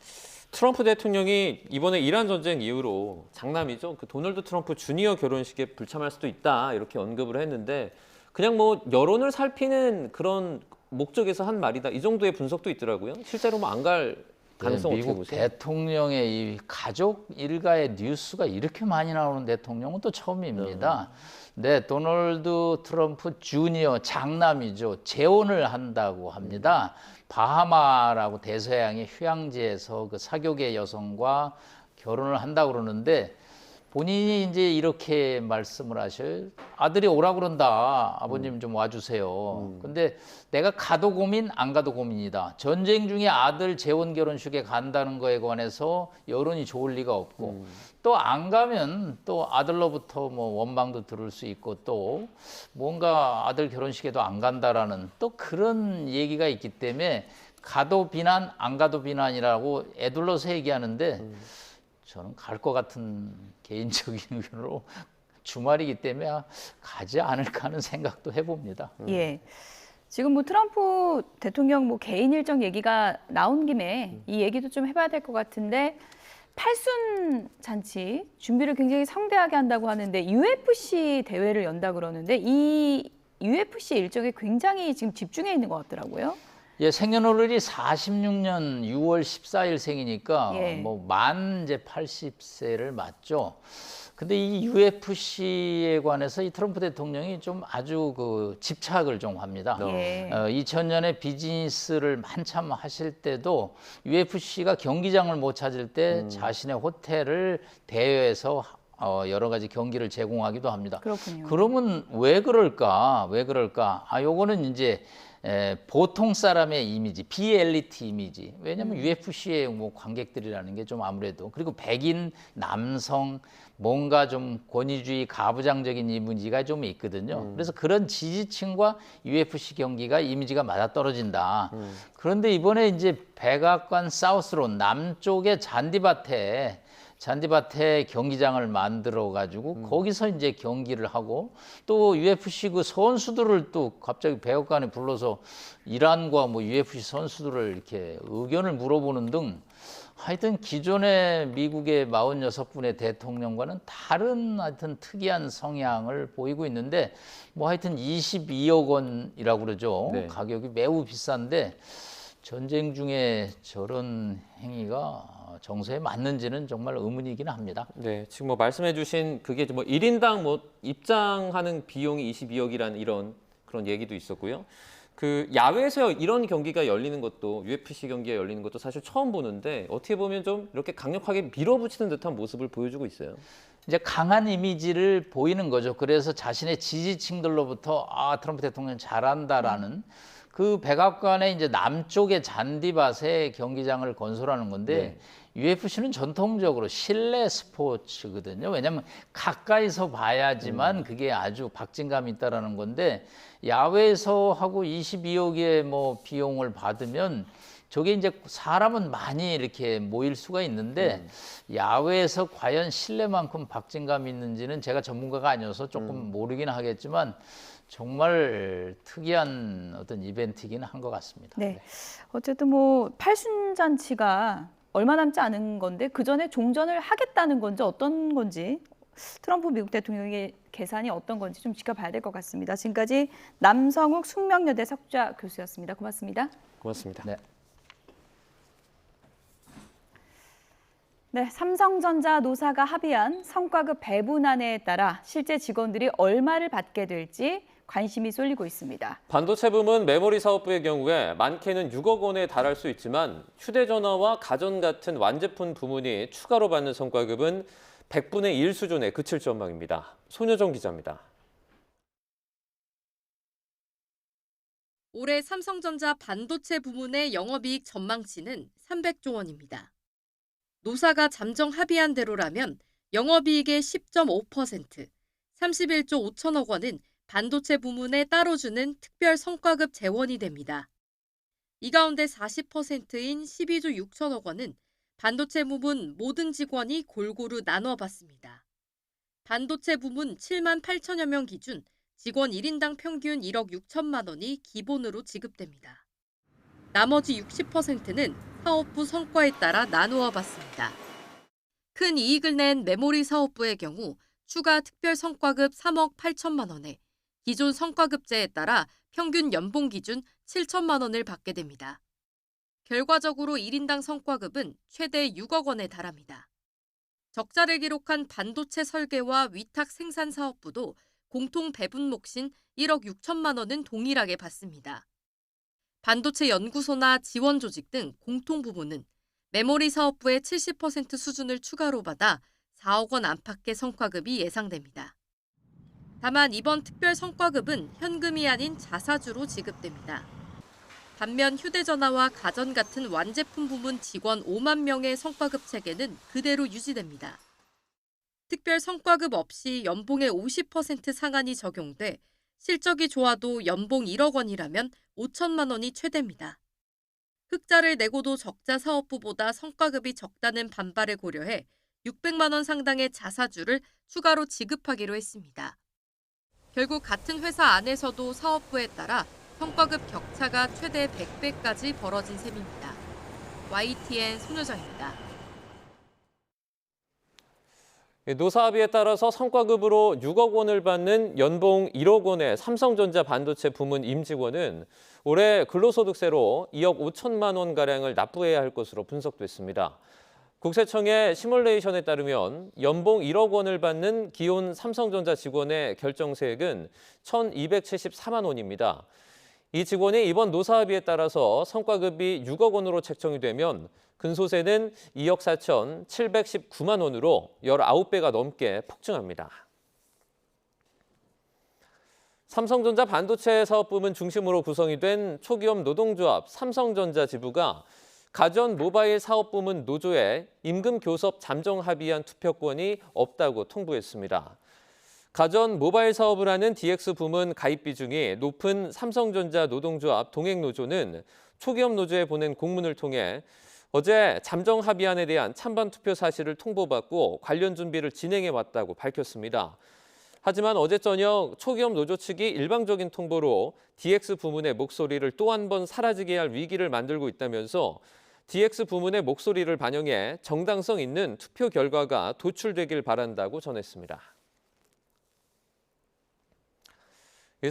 트럼프 대통령이 이번에 이란 전쟁 이후로 장남이죠. 그 도널드 트럼프 주니어 결혼식에 불참할 수도 있다 이렇게 언급을 했는데 그냥 뭐 여론을 살피는 그런 목적에서 한 말이다 이 정도의 분석도 있더라고요. 실제로 뭐 안 갈 가능성 어떻게 미국 보세요? 대통령의 이 가족 일가의 뉴스가 이렇게 많이 나오는 대통령은 또 처음입니다. 네, 도널드 트럼프 주니어 장남이죠. 재혼을 한다고 합니다. 바하마라고 대서양의 휴양지에서 그 사교계 여성과 결혼을 한다고 그러는데 본인이 이제 이렇게 말씀을 하셔요. 아들이 오라 그런다. 아버님 좀 와주세요. 근데 내가 가도 고민, 안 가도 고민이다. 전쟁 중에 아들 재혼 결혼식에 간다는 거에 관해서 여론이 좋을 리가 없고 또 안 가면 또 아들로부터 뭐 원망도 들을 수 있고 또 뭔가 아들 결혼식에도 안 간다라는 또 그런 얘기가 있기 때문에 가도 비난, 안 가도 비난이라고 애둘러서 얘기하는데 저는 갈 것 같은 개인적인 의견으로 주말이기 때문에 가지 않을까 하는 생각도 해봅니다. 예. 지금 뭐 트럼프 대통령 뭐 개인 일정 얘기가 나온 김에 이 얘기도 좀 해봐야 될 것 같은데 팔순 잔치 준비를 굉장히 성대하게 한다고 하는데 UFC 대회를 연다 그러는데 이 UFC 일정에 굉장히 지금 집중해 있는 것 같더라고요. 예, 생년월일이 46년 6월 14일 생이니까 뭐 만 이제 80세를 맞죠. 근데 이 UFC에 관해서 이 트럼프 대통령이 좀 아주 그 집착을 좀 합니다. 2000년에 비즈니스를 한참 하실 때도 UFC가 경기장을 못 찾을 때 자신의 호텔을 대여해서 여러 가지 경기를 제공하기도 합니다. 그렇군요. 그러면 왜 그럴까? 왜 그럴까? 요거는 이제 보통 사람의 이미지, 비엘리트 이미지. 왜냐하면 UFC의 뭐 관객들이라는 게 좀 아무래도 그리고 백인 남성 뭔가 좀 권위주의 가부장적인 이미지가 좀 있거든요. 그래서 그런 지지층과 UFC 경기가 이미지가 맞아떨어진다. 그런데 이번에 이제 백악관 사우스로 남쪽의 잔디밭에 잔디밭에 경기장을 만들어 가지고 거기서 이제 경기를 하고 또 UFC 그 선수들을 또 갑자기 백악관에 불러서 이란과 뭐 UFC 선수들을 이렇게 의견을 물어보는 등 하여튼 기존의 미국의 46분의 대통령과는 다른 하여튼 특이한 성향을 보이고 있는데 뭐 하여튼 22억 원이라고 그러죠. 네. 가격이 매우 비싼데 전쟁 중에 저런 행위가 정서에 맞는지는 정말 의문이긴 합니다. 네, 지금 뭐 말씀해주신 그게 뭐 1인당 뭐 입장하는 비용이 22억이라는 이런 그런 얘기도 있었고요. 그 야외에서 이런 경기가 열리는 것도 UFC 경기가 열리는 것도 사실 처음 보는데 어떻게 보면 좀 이렇게 강력하게 밀어붙이는 듯한 모습을 보여주고 있어요. 이제 강한 이미지를 보이는 거죠. 그래서 자신의 지지층들로부터 트럼프 대통령 잘한다라는 그 백악관의 이제 남쪽의 잔디밭에 경기장을 건설하는 건데 UFC는 전통적으로 실내 스포츠거든요. 왜냐하면 가까이서 봐야지만 그게 아주 박진감이 있다라는 건데 야외에서 하고 22억의 뭐 비용을 받으면 저게 이제 사람은 많이 이렇게 모일 수가 있는데 야외에서 과연 실내만큼 박진감이 있는지는 제가 전문가가 아니어서 조금 모르긴 하겠지만 정말 특이한 어떤 이벤트이긴 한 것 같습니다. 네. 어쨌든 뭐 팔순잔치가 얼마 남지 않은 건데 그 전에 종전을 하겠다는 건지 어떤 건지 트럼프 미국 대통령의 계산이 어떤 건지 좀 지켜봐야 될 것 같습니다. 지금까지 남성욱 숙명여대 석좌 교수였습니다. 고맙습니다. 고맙습니다. 네. 네, 삼성전자 노사가 합의한 성과급 배분안에 따라 실제 직원들이 얼마를 받게 될지 관심이 쏠리고 있습니다. 반도체 부문 메모리 사업부의 경우에 많게는 6억 원에 달할 수 있지만 휴대전화와 가전 같은 완제품 부문이 추가로 받는 성과급은 100분의 1 수준에 그칠 전망입니다. 손효정 기자입니다. 올해 삼성전자 반도체 부문의 영업이익 전망치는 300조 원입니다. 노사가 잠정 합의한 대로라면 영업이익의 10.5%, 31조 5천억 원은 반도체 부문에 따로 주는 특별 성과급 재원이 됩니다. 이 가운데 40%인 12조 6천억 원은 반도체 부문 모든 직원이 골고루 나눠 받습니다. 반도체 부문 7만 8천여 명 기준 직원 1인당 평균 1억 6천만 원이 기본으로 지급됩니다. 나머지 60%는 사업부 성과에 따라 나누어 받습니다. 큰 이익을 낸 메모리 사업부의 경우 추가 특별 성과급 3억 8천만 원에 기존 성과급제에 따라 평균 연봉 기준 7천만 원을 받게 됩니다. 결과적으로 1인당 성과급은 최대 6억 원에 달합니다. 적자를 기록한 반도체 설계와 위탁 생산 사업부도 공통 배분 몫인 1억 6천만 원은 동일하게 받습니다. 반도체 연구소나 지원 조직 등 공통 부문은 메모리 사업부의 70% 수준을 추가로 받아 4억 원 안팎의 성과급이 예상됩니다. 다만 이번 특별 성과급은 현금이 아닌 자사주로 지급됩니다. 반면 휴대전화와 가전 같은 완제품 부문 직원 5만 명의 성과급 체계는 그대로 유지됩니다. 특별 성과급 없이 연봉의 50% 상한이 적용돼 실적이 좋아도 연봉 1억 원이라면 5천만 원이 최대입니다. 흑자를 내고도 적자 사업부보다 성과급이 적다는 반발을 고려해 600만 원 상당의 자사주를 추가로 지급하기로 했습니다. 결국 같은 회사 안에서도 사업부에 따라 성과급 격차가 최대 100배까지 벌어진 셈입니다. YTN 손효정입니다. 노사 합의에 따라서 성과급으로 6억 원을 받는 연봉 1억 원의 삼성전자 반도체 부문 임직원은 올해 근로소득세로 2억 5천만 원가량을 납부해야 할 것으로 분석됐습니다. 국세청의 시뮬레이션에 따르면 연봉 1억 원을 받는 기혼 삼성전자 직원의 결정세액은 1,274만 원입니다. 이 직원이 이번 노사 합의에 따라서 성과급이 6억 원으로 책정이 되면 근소세는 2억 4,719만 원으로 19배가 넘게 폭증합니다. 삼성전자 반도체 사업부문 중심으로 구성이 된 초기업 노동조합 삼성전자 지부가 가전 모바일 사업부문 노조에 임금 교섭 잠정 합의안 투표권이 없다고 통보했습니다. 가전 모바일 사업을 하는 DX 부문 가입 비중이 높은 삼성전자 노동조합 동행노조는 초기업 노조에 보낸 공문을 통해 어제 잠정 합의안에 대한 찬반 투표 사실을 통보받고 관련 준비를 진행해 왔다고 밝혔습니다. 하지만 어제 저녁 초기업 노조 측이 일방적인 통보로 DX 부문의 목소리를 또 한 번 사라지게 할 위기를 만들고 있다면서 DX 부문의 목소리를 반영해 정당성 있는 투표 결과가 도출되길 바란다고 전했습니다.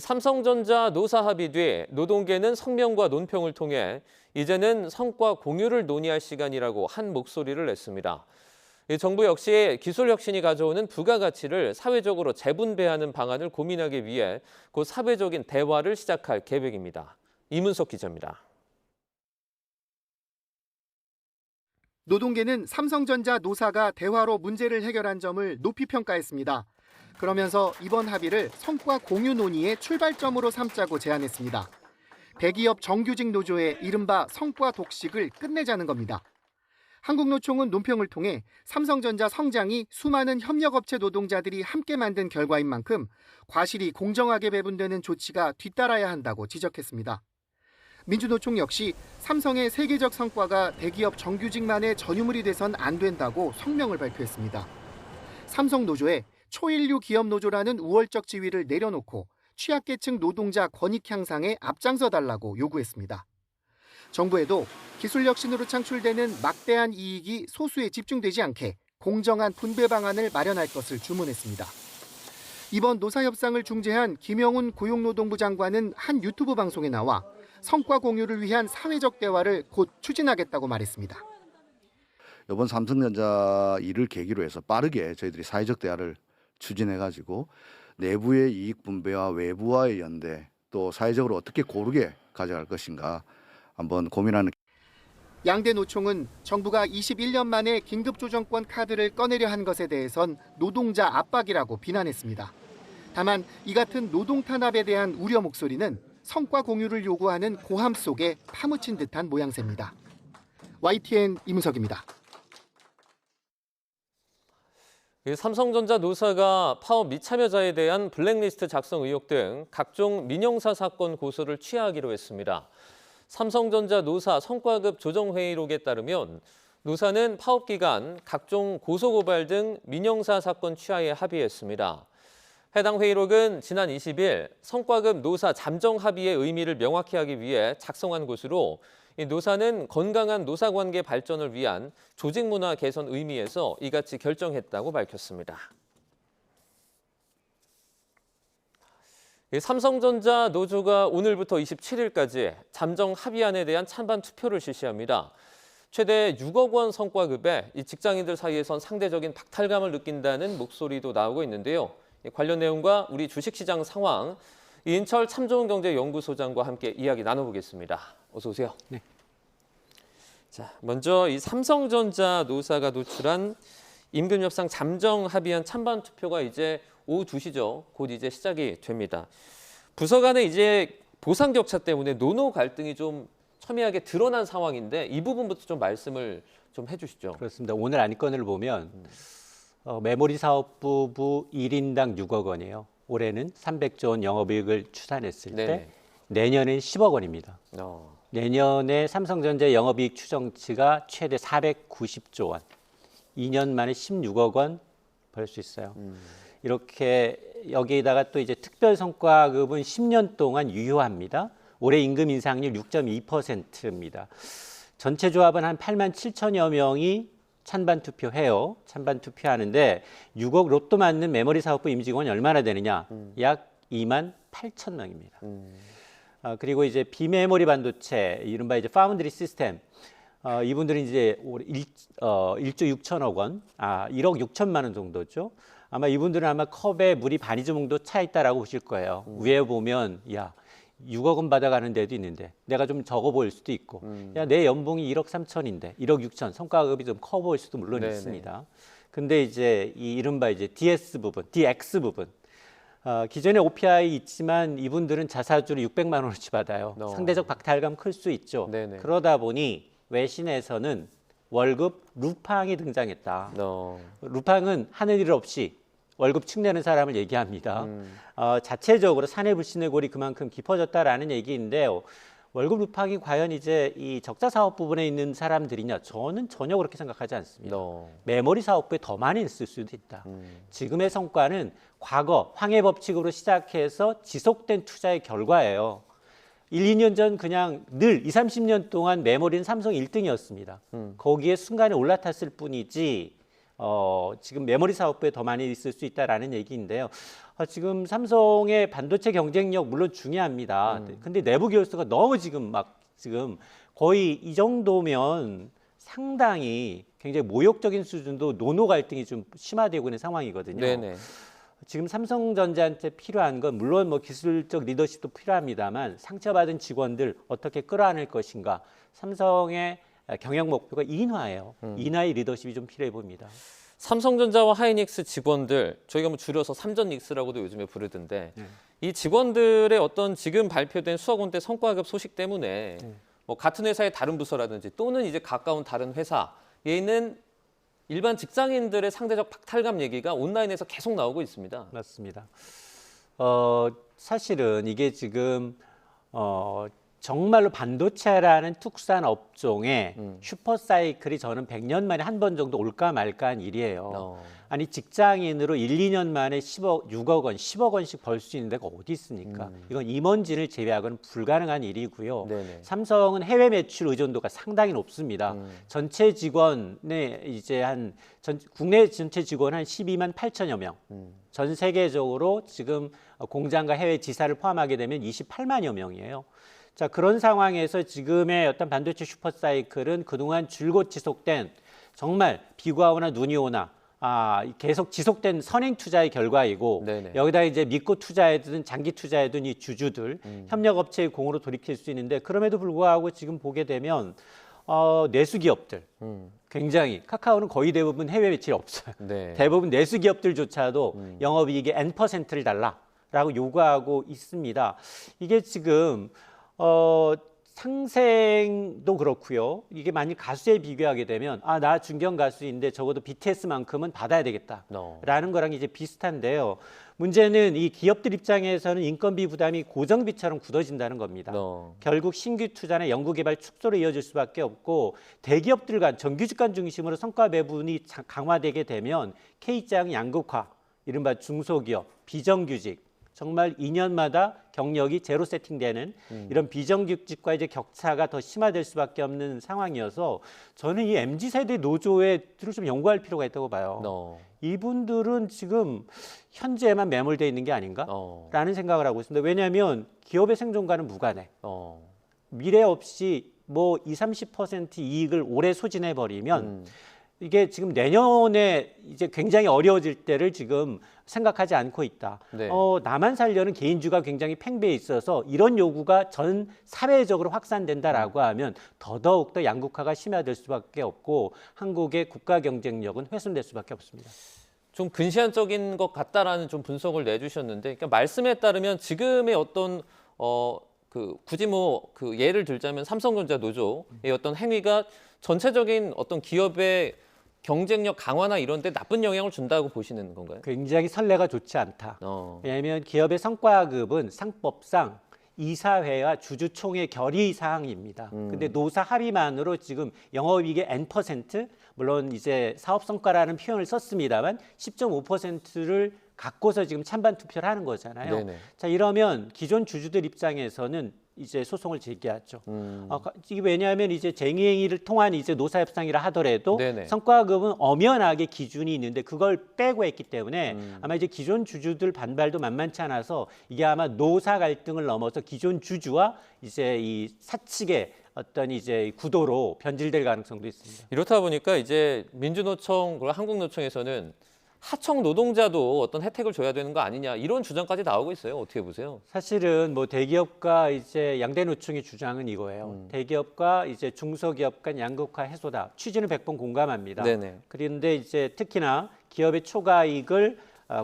삼성전자 노사 합의 뒤 노동계는 성명과 논평을 통해 이제는 성과 공유를 논의할 시간이라고 한 목소리를 냈습니다. 정부 역시 기술 혁신이 가져오는 부가가치를 사회적으로 재분배하는 방안을 고민하기 위해 곧 사회적인 대화를 시작할 계획입니다. 이문석 기자입니다. 노동계는 삼성전자 노사가 대화로 문제를 해결한 점을 높이 평가했습니다. 그러면서 이번 합의를 성과 공유 논의의 출발점으로 삼자고 제안했습니다. 대기업 정규직 노조의 이른바 성과 독식을 끝내자는 겁니다. 한국노총은 논평을 통해 삼성전자 성장이 수많은 협력업체 노동자들이 함께 만든 결과인 만큼 과실이 공정하게 배분되는 조치가 뒤따라야 한다고 지적했습니다. 민주노총 역시 삼성의 세계적 성과가 대기업 정규직만의 전유물이 돼선 안 된다고 성명을 발표했습니다. 삼성노조에 초일류 기업노조라는 우월적 지위를 내려놓고 취약계층 노동자 권익 향상에 앞장서 달라고 요구했습니다. 정부에도 기술혁신으로 창출되는 막대한 이익이 소수에 집중되지 않게 공정한 분배 방안을 마련할 것을 주문했습니다. 이번 노사협상을 중재한 김영훈 고용노동부 장관은 한 유튜브 방송에 나와 성과 공유를 위한 사회적 대화를 곧 추진하겠다고 말했습니다. 이번 삼성전자 일을 계기로 해서 빠르게 저희들이 사회적 대화를 추진해가지고 내부의 이익 분배와 외부와의 연대, 또 사회적으로 어떻게 고르게 가져갈 것인가 한번 고민하는. 양대 노총은 정부가 21년 만에 긴급조정권 카드를 꺼내려 한 것에 대해선 노동자 압박이라고 비난했습니다. 다만 이 같은 노동 탄압에 대한 우려 목소리는 성과 공유를 요구하는 고함 속에 파묻힌 듯한 모양새입니다. YTN 이문석입니다. 삼성전자 노사가 파업 미참여자에 대한 블랙리스트 작성 의혹 등 각종 민영사 사건 고소를 취하하기로 했습니다. 삼성전자 노사 성과급 조정회의록에 따르면 노사는 파업 기간 각종 고소고발 등 민영사 사건 취하에 합의했습니다. 해당 회의록은 지난 20일 성과급 노사 잠정 합의의 의미를 명확히 하기 위해 작성한 것으로 이 노사는 건강한 노사관계 발전을 위한 조직 문화 개선 의미에서 이같이 결정했다고 밝혔습니다. 삼성전자 노조가 오늘부터 27일까지 잠정 합의안에 대한 찬반 투표를 실시합니다. 최대 6억 원 성과급에 이 직장인들 사이에선 상대적인 박탈감을 느낀다는 목소리도 나오고 있는데요. 관련 내용과 우리 주식시장 상황, 이인철 참좋은경제연구소장과 함께 이야기 나눠보겠습니다. 어서 오세요. 네. 자, 먼저 이 삼성전자 노사가 도출한 임금 협상 잠정 합의안 찬반 투표가 이제 오후 2시죠. 곧 이제 시작이 됩니다. 부서 간에 이제 보상 격차 때문에 노노 갈등이 좀 첨예하게 드러난 상황인데 이 부분부터 좀 말씀을 좀 해주시죠. 그렇습니다. 오늘 안건을 보면 메모리 사업부부 1인당 6억 원이에요. 올해는 300조 원 영업이익을 추산했을 때 내년엔 10억 원입니다. 내년에 삼성전자 영업이익 추정치가 최대 490조 원, 2년 만에 16억 원 벌 수 있어요. 이렇게 여기에다가 또 이제 특별 성과급은 10년 동안 유효합니다. 올해 임금 인상률 6.2%입니다. 전체 조합은 한 8만 7천여 명이 찬반 투표해요. 찬반 투표하는데 6억 로또 맞는 메모리 사업부 임직원이 얼마나 되느냐? 약 2만 8천 명입니다. 그리고 이제 비메모리 반도체, 이른바 이제 파운드리 시스템, 이분들은 이제 1조 6천억 원, 1억 6천만 원 정도죠. 아마 이분들은 아마 컵에 물이 반이 정도 차 있다라고 보실 거예요. 위에 보면 야 6억 원 받아가는 데도 있는데 내가 좀 적어 보일 수도 있고 야 내 연봉이 1억 3천인데 1억 6천 성과급이 좀 커 보일 수도 물론 있습니다. 근데 이제 이 이른바 이제 DS 부분, DX 부분 기존에 OPI 있지만 이분들은 자사주로 600만 원어치 받아요. 상대적 박탈감 클 수 있죠. 그러다 보니 외신에서는 월급 루팡이 등장했다. 루팡은 하는 일 없이 월급 축내는 사람을 얘기합니다. 자체적으로 사내 불신의 골이 그만큼 깊어졌다라는 얘기인데요. 월급 루팡이 과연 이제 이 적자 사업 부분에 있는 사람들이냐? 저는 전혀 그렇게 생각하지 않습니다. 메모리 사업부에 더 많이 있을 수도 있다. 지금의 성과는 과거 황해 법칙으로 시작해서 지속된 투자의 결과예요. 1, 2년 전 그냥 늘 20, 30년 동안 메모리는 삼성 1등이었습니다. 거기에 순간에 올라탔을 뿐이지 지금 메모리 사업부에 더 많이 있을 수 있다라는 얘기인데요. 지금 삼성의 반도체 경쟁력 물론 중요합니다. 근데 내부 교수가 너무 지금 거의 이 정도면 상당히 굉장히 모욕적인 수준도 노노 갈등이 좀 심화되고 있는 상황이거든요. 네네. 지금 삼성전자한테 필요한 건 물론 뭐 기술적 리더십도 필요합니다만 상처받은 직원들 어떻게 끌어안을 것인가. 삼성의 경영 목표가 인화예요. 인화의 리더십이 좀 필요해 보입니다. 삼성전자와 하이닉스 직원들, 저희가 뭐 줄여서 삼전닉스라고도 요즘에 부르던데 이 직원들의 어떤 지금 발표된 수학원대 성과급 소식 때문에 뭐 같은 회사의 다른 부서라든지 또는 이제 가까운 다른 회사에 있는 일반 직장인들의 상대적 박탈감 얘기가 온라인에서 계속 나오고 있습니다. 맞습니다. 사실은 이게 지금 정말로 반도체라는 특수한 업종에 슈퍼사이클이 저는 100년 만에 한 번 정도 올까 말까한 일이에요. 아니 직장인으로 1, 2년 만에 6억 원, 10억 원씩 벌 수 있는 데가 어디 있습니까? 이건 임원진을 제외하고는 불가능한 일이고요. 네네. 삼성은 해외 매출 의존도가 상당히 높습니다. 전체 직원의 이제 국내 전체 직원 한 12만 8천여 명. 전 세계적으로 지금 공장과 해외 지사를 포함하게 되면 28만여 명이에요. 자, 그런 상황에서 지금의 어떤 반도체 슈퍼사이클은 그동안 줄곧 지속된 정말 비가 오나 눈이 오나 계속 지속된 선행 투자의 결과이고 네네. 여기다 이제 믿고 투자해둔 장기 해둔 이 주주들 협력업체의 공으로 돌이킬 수 있는데 그럼에도 불구하고 지금 보게 되면 내수 기업들 굉장히 카카오는 거의 대부분 해외 매출이 없어요. 네. 대부분 내수 기업들조차도 영업이익의 N%를 달라라고 요구하고 있습니다. 이게 지금 상생도 그렇고요. 이게 만약 가수에 비교하게 되면 나 중견 가수인데 적어도 BTS만큼은 받아야 되겠다라는 거랑 이제 비슷한데요. 문제는 이 기업들 입장에서는 인건비 부담이 고정비처럼 굳어진다는 겁니다. 결국 신규 투자나 연구개발 축소로 이어질 수밖에 없고 대기업들 간 정규직 간 중심으로 성과 배분이 강화되게 되면 K장 양극화, 이른바 중소기업, 비정규직 정말 2년마다 경력이 제로 세팅되는 이런 비정규직과 이제 격차가 더 심화될 수밖에 없는 상황이어서 저는 이 MZ세대 노조에 좀 연구할 필요가 있다고 봐요. 이분들은 지금 현재에만 매몰되어 있는 게 아닌가라는 생각을 하고 있습니다. 왜냐하면 기업의 생존과는 무관해. 미래 없이 뭐 20, 30% 이익을 오래 소진해버리면 이게 지금 내년에 이제 굉장히 어려워질 때를 지금 생각하지 않고 있다. 네. 나만 살려는 개인주가 굉장히 팽배해 있어서 이런 요구가 전 사회적으로 확산된다라고 하면 더더욱 양극화가 심화될 수밖에 없고 한국의 국가 경쟁력은 훼손될 수밖에 없습니다. 좀 근시안적인 것 같다라는 좀 분석을 내주셨는데, 그러니까 말씀에 따르면 지금의 어떤 굳이 예를 들자면 삼성전자 노조의 어떤 행위가 전체적인 어떤 기업의 경쟁력 강화나 이런 데 나쁜 영향을 준다고 보시는 건가요? 굉장히 선례가 좋지 않다. 왜냐하면 기업의 성과급은 상법상 이사회와 주주총회 결의 사항입니다. 근데 노사 합의만으로 지금 영업이익의 N%, 물론 이제 사업 성과라는 표현을 썼습니다만 10.5%를 갖고서 지금 찬반 투표를 하는 거잖아요. 네네. 자, 이러면 기존 주주들 입장에서는 이제 소송을 제기하죠. 이게 왜냐하면 이제 쟁의행위를 통한 이제 노사협상이라 하더라도 네네. 성과급은 엄연하게 기준이 있는데 그걸 빼고 했기 때문에 아마 이제 기존 주주들 반발도 만만치 않아서 이게 아마 노사 갈등을 넘어서 기존 주주와 이제 이 사측의 어떤 이제 구도로 변질될 가능성도 있습니다. 이렇다 보니까 이제 민주노총, 그리고 한국노총에서는 하청 노동자도 어떤 혜택을 줘야 되는 거 아니냐 이런 주장까지 나오고 있어요. 어떻게 보세요? 사실은 뭐 대기업과 이제 양대 노총의 주장은 이거예요. 대기업과 이제 중소기업 간 양극화 해소다. 취지는 100번 공감합니다. 네네. 그런데 이제 특히나 기업의 초과이익을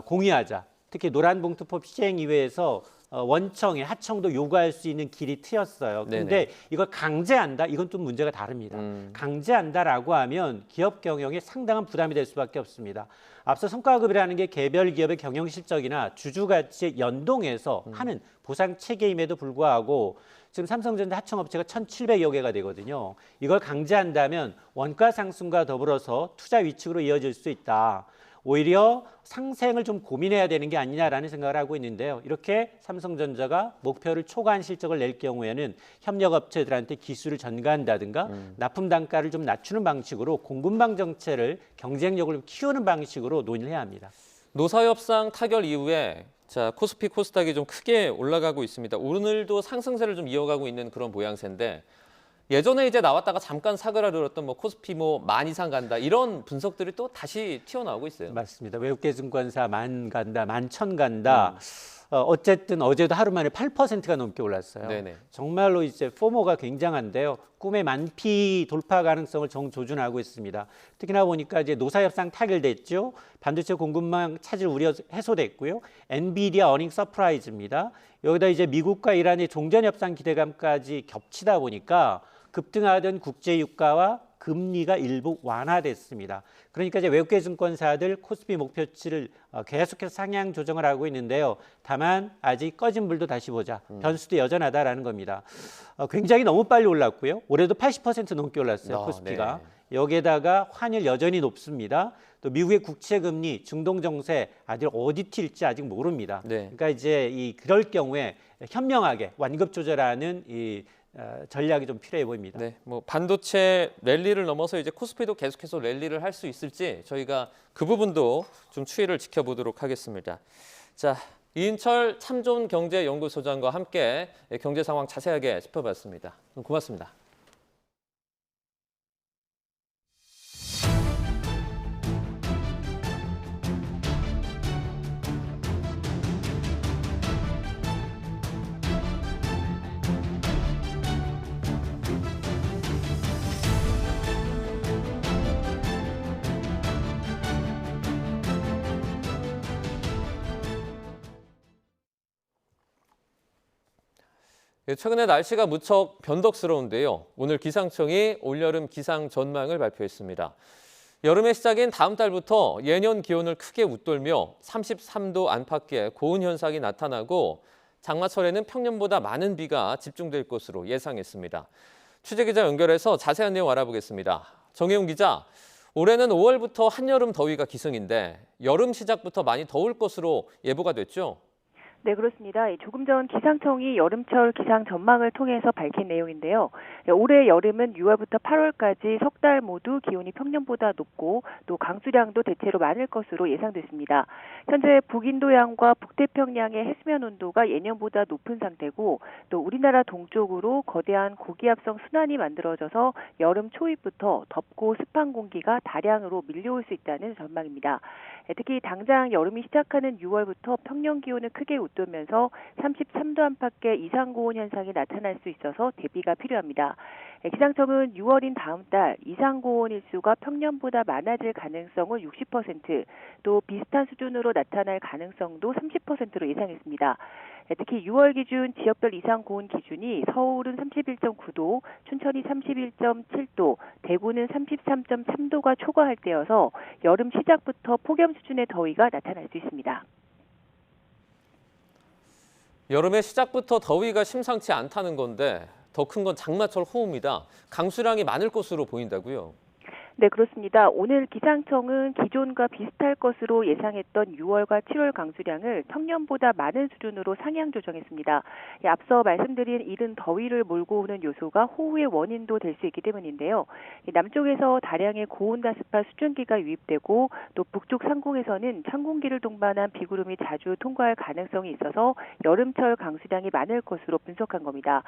공유하자. 특히 노란봉투법 시행 이외에서 원청에 하청도 요구할 수 있는 길이 트였어요. 그런데 이걸 강제한다? 이건 좀 문제가 다릅니다. 강제한다라고 하면 기업 경영에 상당한 부담이 될 수밖에 없습니다. 앞서 성과급이라는 게 개별 기업의 경영 실적이나 주주 가치에 연동해서 하는 보상 체계임에도 불구하고 지금 삼성전자 하청업체가 1,700여 개가 되거든요. 이걸 강제한다면 원가 상승과 더불어서 투자 위축으로 이어질 수 있다. 오히려 상생을 좀 고민해야 되는 게 아니냐라는 생각을 하고 있는데요. 이렇게 삼성전자가 목표를 초과한 실적을 낼 경우에는 협력업체들한테 기술을 전가한다든가 납품 단가를 좀 낮추는 방식으로 공급망 정체를 경쟁력을 키우는 방식으로 논의를 해야 합니다. 노사협상 타결 이후에 코스피 코스닥이 좀 크게 올라가고 있습니다. 오늘도 상승세를 좀 이어가고 있는 그런 모양새인데 예전에 이제 나왔다가 잠깐 사그라들었던 코스피 만 이상 간다 이런 분석들이 또 다시 튀어나오고 있어요. 맞습니다. 외국계 증권사 만 간다, 11,000 간다. 어쨌든 어제도 하루 만에 8%가 넘게 올랐어요. 네네. 정말로 이제 포모가 굉장한데요. 꿈의 만피 돌파 가능성을 정조준하고 있습니다. 특히나 보니까 이제 노사협상 타결됐죠. 반도체 공급망 차질 우려 해소됐고요. 엔비디아 어닝 서프라이즈입니다. 여기다 이제 미국과 이란의 종전협상 기대감까지 겹치다 보니까 급등하던 국제 유가와 금리가 일부 완화됐습니다. 그러니까 이제 외국계 증권사들 코스피 목표치를 계속해서 상향 조정을 하고 있는데요. 다만 아직 꺼진 불도 다시 보자. 변수도 여전하다라는 겁니다. 굉장히 너무 빨리 올랐고요. 올해도 80% 넘게 올랐어요. 코스피가. 네. 여기에다가 환율 여전히 높습니다. 또 미국의 국채 금리, 중동 정세 아직 어디 튈지 아직 모릅니다. 네. 그러니까 이제 그럴 경우에 현명하게 완급 조절하는 전략이 좀 필요해 보입니다. 네, 반도체 랠리를 넘어서 이제 코스피도 계속해서 랠리를 할 수 있을지 저희가 그 부분도 좀 추이를 지켜보도록 하겠습니다. 자, 이인철 참존경제연구소장과 함께 경제 상황 자세하게 짚어봤습니다. 고맙습니다. 최근에 날씨가 무척 변덕스러운데요. 오늘 기상청이 올여름 기상 전망을 발표했습니다. 여름의 시작인 다음 달부터 예년 기온을 크게 웃돌며 33도 안팎의 고온 현상이 나타나고 장마철에는 평년보다 많은 비가 집중될 것으로 예상했습니다. 취재기자 연결해서 자세한 내용 알아보겠습니다. 정혜용 기자, 올해는 5월부터 한여름 더위가 기승인데 여름 시작부터 많이 더울 것으로 예보가 됐죠? 네, 그렇습니다. 조금 전 기상청이 여름철 기상 전망을 통해서 밝힌 내용인데요. 올해 여름은 6월부터 8월까지 석 달 모두 기온이 평년보다 높고 또 강수량도 대체로 많을 것으로 예상됐습니다. 현재 북인도양과 북태평양의 해수면 온도가 예년보다 높은 상태고 또 우리나라 동쪽으로 거대한 고기압성 순환이 만들어져서 여름 초입부터 덥고 습한 공기가 다량으로 밀려올 수 있다는 전망입니다. 특히 당장 여름이 시작하는 6월부터 평년 기온을 크게 웃돌면서 33도 안팎의 이상 고온 현상이 나타날 수 있어서 대비가 필요합니다. 기상청은 6월인 다음 달 이상 고온 일수가 평년보다 많아질 가능성을 60%, 또 비슷한 수준으로 나타날 가능성도 30%로 예상했습니다. 특히 6월 기준 지역별 이상 고온 기준이 서울은 31.9도, 춘천이 31.7도, 대구는 33.3도가 초과할 때여서 여름 시작부터 폭염 수준의 더위가 나타날 수 있습니다. 여름의 시작부터 더위가 심상치 않다는 건데 더 큰 건 장마철 호우입니다. 강수량이 많을 것으로 보인다고요? 네, 그렇습니다. 오늘 기상청은 기존과 비슷할 것으로 예상했던 6월과 7월 강수량을 평년보다 많은 수준으로 상향 조정했습니다. 앞서 말씀드린 이른 더위를 몰고 오는 요소가 호우의 원인도 될 수 있기 때문인데요. 남쪽에서 다량의 고온과 습한 수증기가 유입되고 또 북쪽 상공에서는 찬 공기를 동반한 비구름이 자주 통과할 가능성이 있어서 여름철 강수량이 많을 것으로 분석한 겁니다.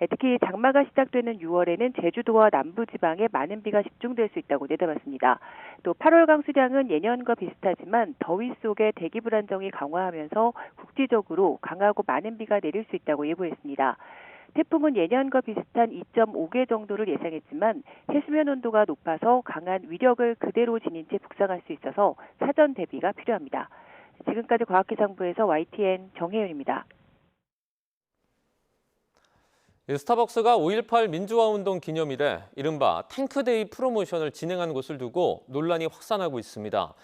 특히 장마가 시작되는 6월에는 제주도와 남부지방에 많은 비가 집중될 수 있다고 내다봤습니다. 또 8월 강수량은 예년과 비슷하지만 더위 속에 대기 불안정이 강화하면서 국지적으로 강하고 많은 비가 내릴 수 있다고 예보했습니다. 태풍은 예년과 비슷한 2.5개 정도를 예상했지만 해수면 온도가 높아서 강한 위력을 그대로 지닌 채 북상할 수 있어서 사전 대비가 필요합니다. 지금까지 과학기상부에서 YTN 정혜윤입니다. 스타벅스가 5.18 민주화운동 기념일에 이른바 탱크데이 프로모션을 진행한 것을 두고 논란이 확산하고 있습니다.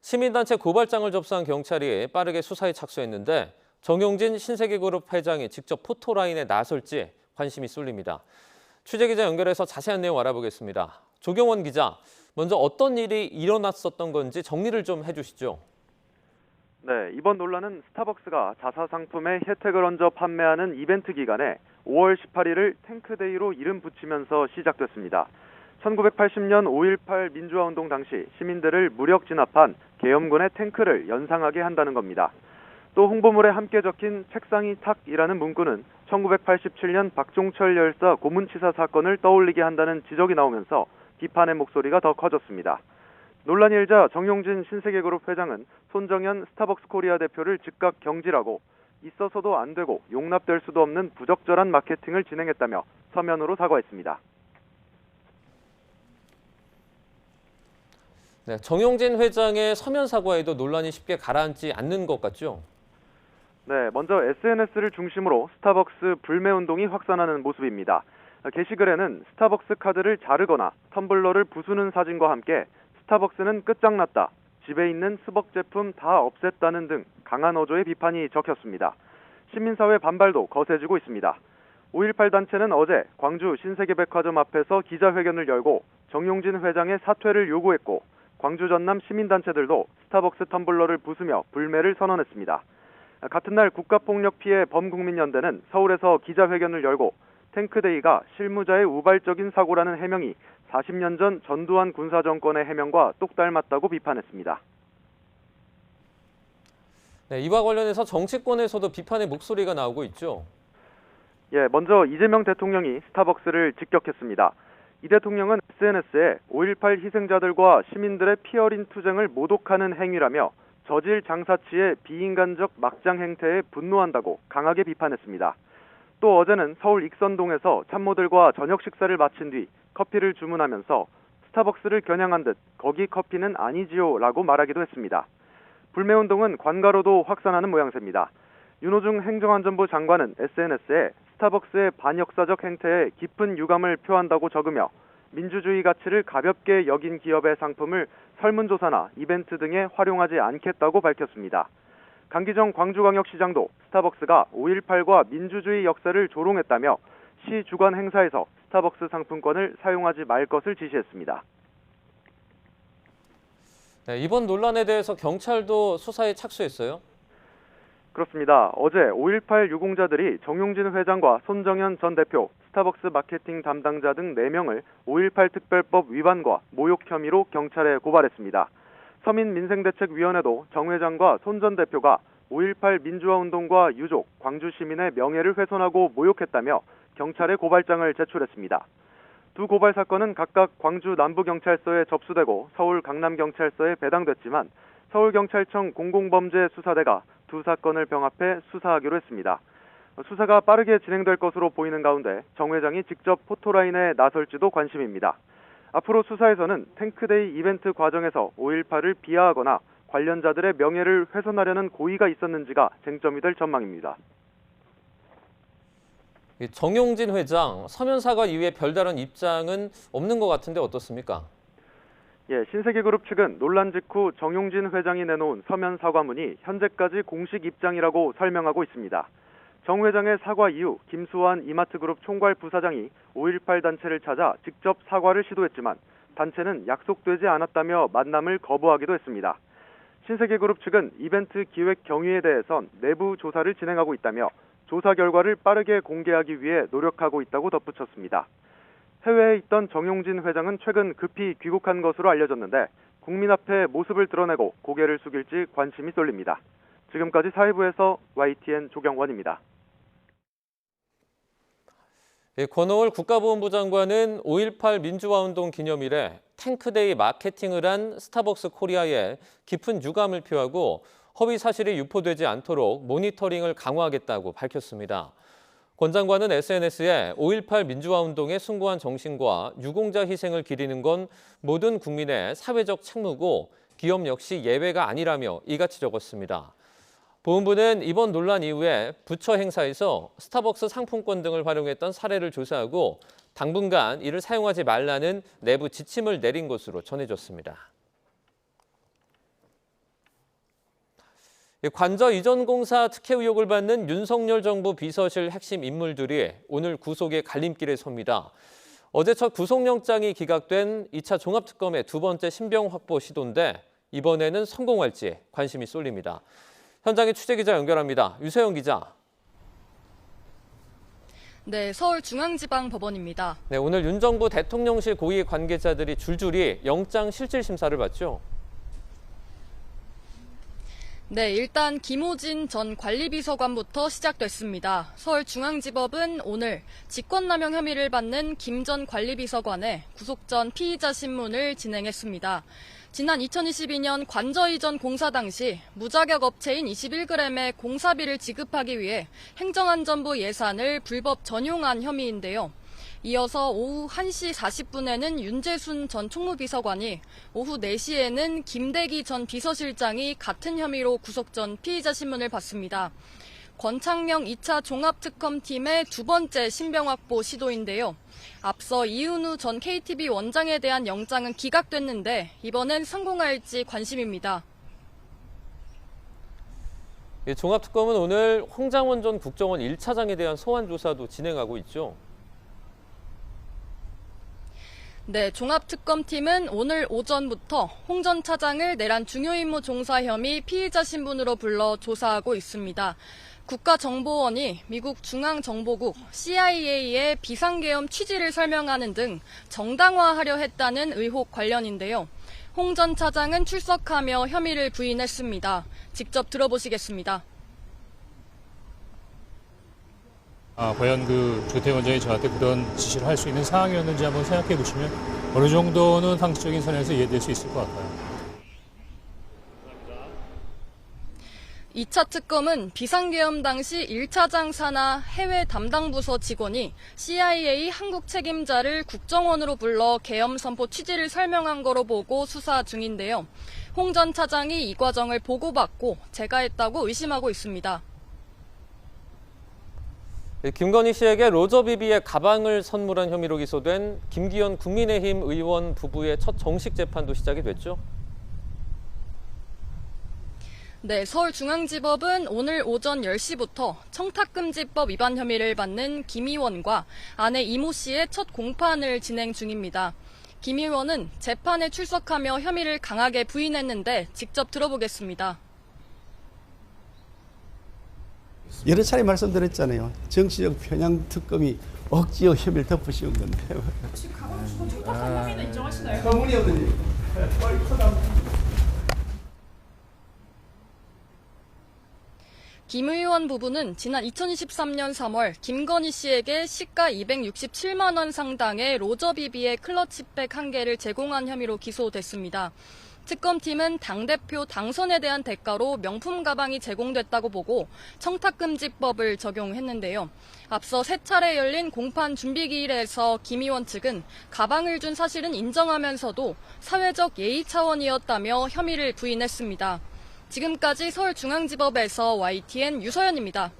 시민단체 고발장을 접수한 경찰이 빠르게 수사에 착수했는데 정용진 신세계그룹 회장이 직접 포토라인에 나설지 관심이 쏠립니다. 취재기자 연결해서 자세한 내용 알아보겠습니다. 조경원 기자, 먼저 어떤 일이 일어났었던 건지 정리를 좀 해주시죠. 네, 이번 논란은 스타벅스가 자사 상품에 혜택을 얹어 판매하는 이벤트 기간에 5월 18일을 탱크데이로 이름 붙이면서 시작됐습니다. 1980년 5.18 민주화운동 당시 시민들을 무력 진압한 계엄군의 탱크를 연상하게 한다는 겁니다. 또 홍보물에 함께 적힌 책상이 탁이라는 문구는 1987년 박종철 열사 고문치사 사건을 떠올리게 한다는 지적이 나오면서 비판의 목소리가 더 커졌습니다. 논란이 일자 정용진 신세계그룹 회장은 손정현 스타벅스 코리아 대표를 즉각 경질하고 있어서도 안 되고 용납될 수도 없는 부적절한 마케팅을 진행했다며 서면으로 사과했습니다. 네, 정용진 회장의 서면 사과에도 논란이 쉽게 가라앉지 않는 것 같죠? 네, 먼저 SNS를 중심으로 스타벅스 불매운동이 확산하는 모습입니다. 게시글에는 스타벅스 카드를 자르거나 텀블러를 부수는 사진과 함께 스타벅스는 끝장났다, 집에 있는 스벅 제품 다 없앴다는 등 강한 어조의 비판이 적혔습니다. 시민사회 반발도 거세지고 있습니다. 5.18 단체는 어제 광주 신세계백화점 앞에서 기자회견을 열고 정용진 회장의 사퇴를 요구했고 광주 전남 시민단체들도 스타벅스 텀블러를 부수며 불매를 선언했습니다. 같은 날 국가폭력 피해 범국민연대는 서울에서 기자회견을 열고 탱크데이가 실무자의 우발적인 사고라는 해명이 40년 전 전두환 군사정권의 해명과 똑 닮았다고 비판했습니다. 네, 이와 관련해서 정치권에서도 비판의 목소리가 나오고 있죠. 예, 먼저 이재명 대통령이 스타벅스를 직격했습니다. 이 대통령은 SNS에 5.18 희생자들과 시민들의 피 어린 투쟁을 모독하는 행위라며 저질 장사치의 비인간적 막장 행태에 분노한다고 강하게 비판했습니다. 또 어제는 서울 익선동에서 참모들과 저녁 식사를 마친 뒤 커피를 주문하면서 스타벅스를 겨냥한 듯 거기 커피는 아니지요 라고 말하기도 했습니다. 불매운동은 관가로도 확산하는 모양새입니다. 윤호중 행정안전부 장관은 SNS에 스타벅스의 반역사적 행태에 깊은 유감을 표한다고 적으며 민주주의 가치를 가볍게 여긴 기업의 상품을 설문조사나 이벤트 등에 활용하지 않겠다고 밝혔습니다. 강기정 광주광역시장도 스타벅스가 5.18과 민주주의 역사를 조롱했다며 시 주관 행사에서 스타벅스 상품권을 사용하지 말 것을 지시했습니다. 네, 이번 논란에 대해서 경찰도 수사에 착수했어요? 그렇습니다. 어제 5.18 유공자들이 정용진 회장과 손정현 전 대표, 스타벅스 마케팅 담당자 등 4명을 5.18 특별법 위반과 모욕 혐의로 경찰에 고발했습니다. 서민민생대책위원회도 정 회장과 손 전 대표가 5.18 민주화운동과 유족, 광주 시민의 명예를 훼손하고 모욕했다며 경찰에 고발장을 제출했습니다. 두 고발 사건은 각각 광주 남부경찰서에 접수되고 서울 강남경찰서에 배당됐지만 서울경찰청 공공범죄수사대가 두 사건을 병합해 수사하기로 했습니다. 수사가 빠르게 진행될 것으로 보이는 가운데 정 회장이 직접 포토라인에 나설지도 관심입니다. 앞으로 수사에서는 탱크데이 이벤트 과정에서 5.18을 비하하거나 관련자들의 명예를 훼손하려는 고의가 있었는지가 쟁점이 될 전망입니다. 정용진 회장 서면 사과 이후에 별다른 입장은 없는 것 같은데 어떻습니까? 예, 신세계그룹 측은 논란 직후 정용진 회장이 내놓은 서면 사과문이 현재까지 공식 입장이라고 설명하고 있습니다. 정 회장의 사과 이후 김수환 이마트그룹 총괄 부사장이 5.18 단체를 찾아 직접 사과를 시도했지만 단체는 약속되지 않았다며 만남을 거부하기도 했습니다. 신세계그룹 측은 이벤트 기획 경위에 대해선 내부 조사를 진행하고 있다며 조사 결과를 빠르게 공개하기 위해 노력하고 있다고 덧붙였습니다. 해외에 있던 정용진 회장은 최근 급히 귀국한 것으로 알려졌는데 국민 앞에 모습을 드러내고 고개를 숙일지 관심이 쏠립니다. 지금까지 사회부에서 YTN 조경원입니다. 권오을 국가보훈부 장관은 5.18 민주화운동 기념일에 탱크데이 마케팅을 한 스타벅스 코리아에 깊은 유감을 표하고 허위 사실이 유포되지 않도록 모니터링을 강화하겠다고 밝혔습니다. 권 장관은 SNS에 5.18 민주화운동의 숭고한 정신과 유공자 희생을 기리는 건 모든 국민의 사회적 책무고 기업 역시 예외가 아니라며 이같이 적었습니다. 보훈부는 이번 논란 이후에 부처 행사에서 스타벅스 상품권 등을 활용했던 사례를 조사하고 당분간 이를 사용하지 말라는 내부 지침을 내린 것으로 전해졌습니다. 관저 이전 공사 특혜 의혹을 받는 윤석열 정부 비서실 핵심 인물들이 오늘 구속의 갈림길에 섭니다. 어제 첫 구속영장이 기각된 2차 종합특검의 두 번째 신병 확보 시도인데 이번에는 성공할지 관심이 쏠립니다. 현장에 취재기자 연결합니다. 유세영 기자. 네, 서울중앙지방법원입니다. 네, 오늘 윤 정부 대통령실 고위 관계자들이 줄줄이 영장 실질 심사를 받죠. 네, 일단 김호진 전 관리비서관부터 시작됐습니다. 서울중앙지법은 오늘 직권남용 혐의를 받는 김 전 관리비서관의 구속 전 피의자 신문을 진행했습니다. 지난 2022년 관저 이전 공사 당시 무자격 업체인 21g의 공사비를 지급하기 위해 행정안전부 예산을 불법 전용한 혐의인데요. 이어서 오후 1시 40분에는 윤재순 전 총무비서관이, 오후 4시에는 김대기 전 비서실장이 같은 혐의로 구속 전 피의자 신문을 받습니다. 권창명 2차 종합특검팀의 두 번째 신병 확보 시도인데요. 앞서 이은우 전 KTB 원장에 대한 영장은 기각됐는데 이번엔 성공할지 관심입니다. 종합특검은 오늘 홍장원 전 국정원 1차장에 대한 소환 조사도 진행하고 있죠. 네, 종합특검팀은 오늘 오전부터 홍 전 차장을 내란 중요임무 종사 혐의 피의자 신분으로 불러 조사하고 있습니다. 국가정보원이 미국 중앙정보국 CIA의 비상계엄 취지를 설명하는 등 정당화하려 했다는 의혹 관련인데요. 홍 전 차장은 출석하며 혐의를 부인했습니다. 직접 들어보시겠습니다. 과연 조태원 원장이 저한테 그런 지시를 할 수 있는 상황이었는지 한번 생각해 보시면 어느 정도는 상식적인 선에서 이해될 수 있을 것 같아요. 2차 특검은 비상계엄 당시 1차장 산하 해외 담당 부서 직원이 CIA 한국 책임자를 국정원으로 불러 계엄 선포 취지를 설명한 거로 보고 수사 중인데요. 홍 전 차장이 이 과정을 보고받고 제가했다고 의심하고 있습니다. 김건희 씨에게 로저비비의 가방을 선물한 혐의로 기소된 김기현 국민의힘 의원 부부의 첫 정식 재판도 시작이 됐죠. 네, 서울중앙지법은 오늘 오전 10시부터 청탁금지법 위반 혐의를 받는 김 의원과 아내 이모 씨의 첫 공판을 진행 중입니다. 김 의원은 재판에 출석하며 혐의를 강하게 부인했는데 직접 들어보겠습니다. 여러 차례 말씀드렸잖아요. 정치적 편향 특검이 억지로 혐의를 덮으시는 건데. 혹시 가방 주고 청탁한 혐의는 인정하시나요? 터무니없는 빨리 커담. 김 의원 부부는 지난 2023년 3월 김건희 씨에게 시가 267만 원 상당의 로저비비의 클러치백 1개를 제공한 혐의로 기소됐습니다. 특검팀은 당대표 당선에 대한 대가로 명품 가방이 제공됐다고 보고 청탁금지법을 적용했는데요. 앞서 3차례 열린 공판 준비기일에서 김 의원 측은 가방을 준 사실은 인정하면서도 사회적 예의 차원이었다며 혐의를 부인했습니다. 지금까지 서울중앙지법에서 YTN 유서연입니다.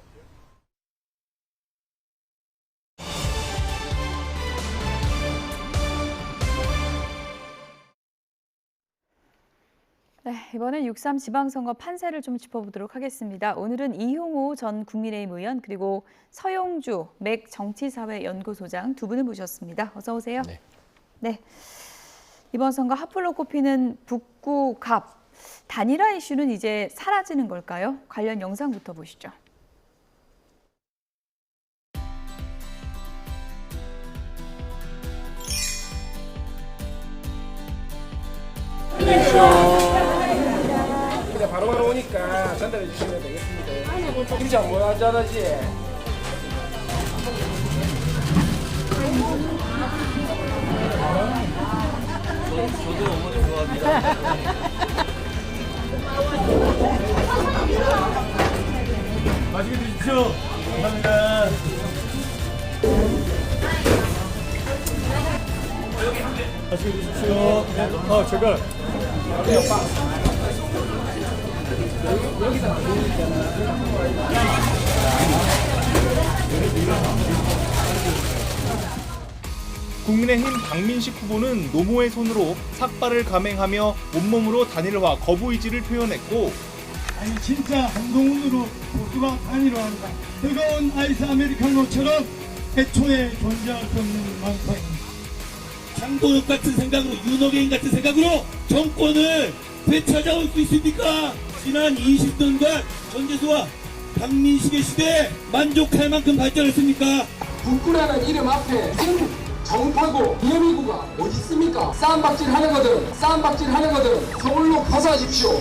네, 이번엔 6.3 지방선거 판세를 좀 짚어보도록 하겠습니다. 오늘은 이용호 전 국민의힘 의원 그리고 서용주 맥 정치사회연구소장 두 분을 모셨습니다. 어서 오세요. 네. 이번 선거 핫플로 꼽히는 북구 갑. 단일화 이슈는 이제 사라지는 걸까요? 관련 영상부터 보시죠. 근데 바로바로 오니까 전달해 주시면 되겠습니다. 김치 안 보여 하잖아지. 저도 어머니 좋아합니다. 맛있게 드십시오. 감사합니다. 맛있게 드십시오. 제가 국민의힘 박민식 후보는 노모의 손으로 삭발을 감행하며 온몸으로 단일화 거부 의지를 표현했고, 아니 진짜 한동훈으로 보수가 단일화한다. 뜨거운 아이스 아메리카노처럼 애초에 존재할 수 없는 망상입니다. 장도혁 같은 생각으로, 윤호개인 같은 생각으로 정권을 되찾아올 수 있습니까? 지난 20년간 전재수와 박민식의 시대에 만족할 만큼 발전했습니까? 북구라는 이름 앞에 큰 정파고 예비구가 어디 있습니까? 쌈박질 하는 거들은 서울로 가사하십시오.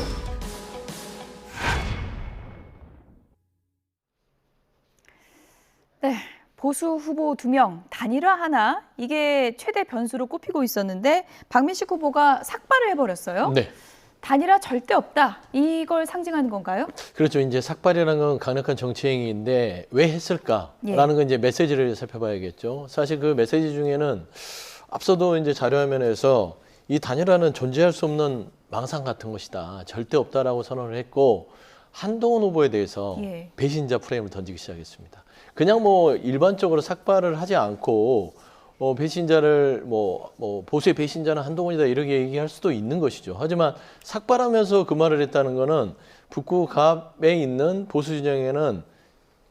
네, 보수 후보 2명, 단일화 하나, 이게 최대 변수로 꼽히고 있었는데 박민식 후보가 삭발을 해버렸어요. 네. 단일화 절대 없다, 이걸 상징하는 건가요? 그렇죠. 이제 삭발이라는 건 강력한 정치 행위인데 왜 했을까라는 건 이제 메시지를 살펴봐야겠죠. 사실 그 메시지 중에는 앞서도 이제 자료화면에서 이 단일화는 존재할 수 없는 망상 같은 것이다, 절대 없다라고 선언을 했고, 한동훈 후보에 대해서 배신자 프레임을 던지기 시작했습니다. 그냥 뭐 일반적으로 삭발을 하지 않고 배신자를 보수의 배신자는 한동훈이다 이렇게 얘기할 수도 있는 것이죠. 하지만 삭발하면서 그 말을 했다는 거는 북구 갑에 있는 보수 진영에는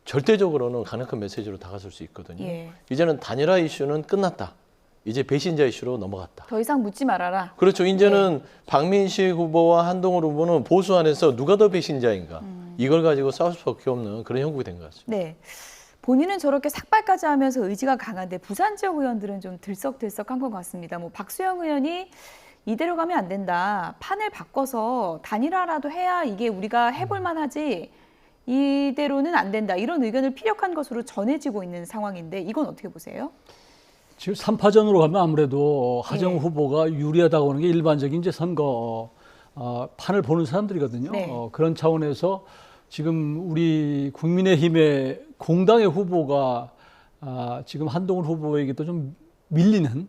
절대적으로는 강력한 메시지로 다가설 수 있거든요. 이제는 단일화 이슈는 끝났다. 이제 배신자 이슈로 넘어갔다. 더 이상 묻지 말아라. 그렇죠. 이제는 박민식 후보와 한동훈 후보는 보수 안에서 누가 더 배신자인가, 이걸 가지고 싸울 수밖에 없는 그런 형국이 된 것 같습니다. 네. 본인은 저렇게 삭발까지 하면서 의지가 강한데 부산 지역 의원들은 좀 들썩들썩한 것 같습니다. 뭐 박수영 의원이 이대로 가면 안 된다, 판을 바꿔서 단일화라도 해야 이게 우리가 해볼 만하지, 이대로는 안 된다, 이런 의견을 피력한 것으로 전해지고 있는 상황인데 이건 어떻게 보세요? 지금 3파전으로 가면 아무래도 하정우 후보가 유리하다고 하는 게 일반적인 이제 선거 판을 보는 사람들이거든요. 그런 차원에서 지금 우리 국민의힘의 공당의 후보가 지금 한동훈 후보에게도 좀 밀리는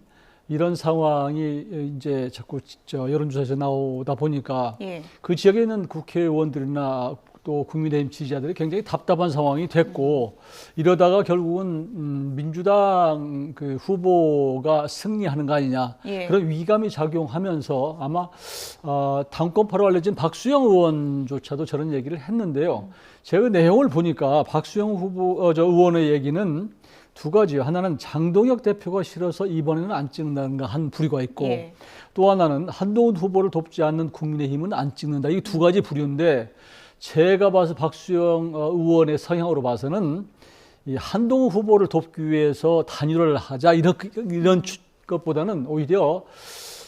이런 상황이 이제 자꾸 여론조사에서 나오다 보니까 그 지역에 있는 국회의원들이나 또 국민의힘 지지자들이 굉장히 답답한 상황이 됐고, 이러다가 결국은 민주당 그 후보가 승리하는 거 아니냐, 그런 위감이 작용하면서 아마 당권파로 알려진 박수영 의원조차도 저런 얘기를 했는데요. 제가 내용을 보니까 박수영 의원의 얘기는 두 가지요. 하나는 장동혁 대표가 싫어서 이번에는 안 찍는다는 한 부류가 있고, 또 하나는 한동훈 후보를 돕지 않는 국민의힘은 안 찍는다. 이 두 가지 부류인데, 제가 봐서 박수영 의원의 성향으로 봐서는 이 한동훈 후보를 돕기 위해서 단일화를 하자, 이런 것보다는 오히려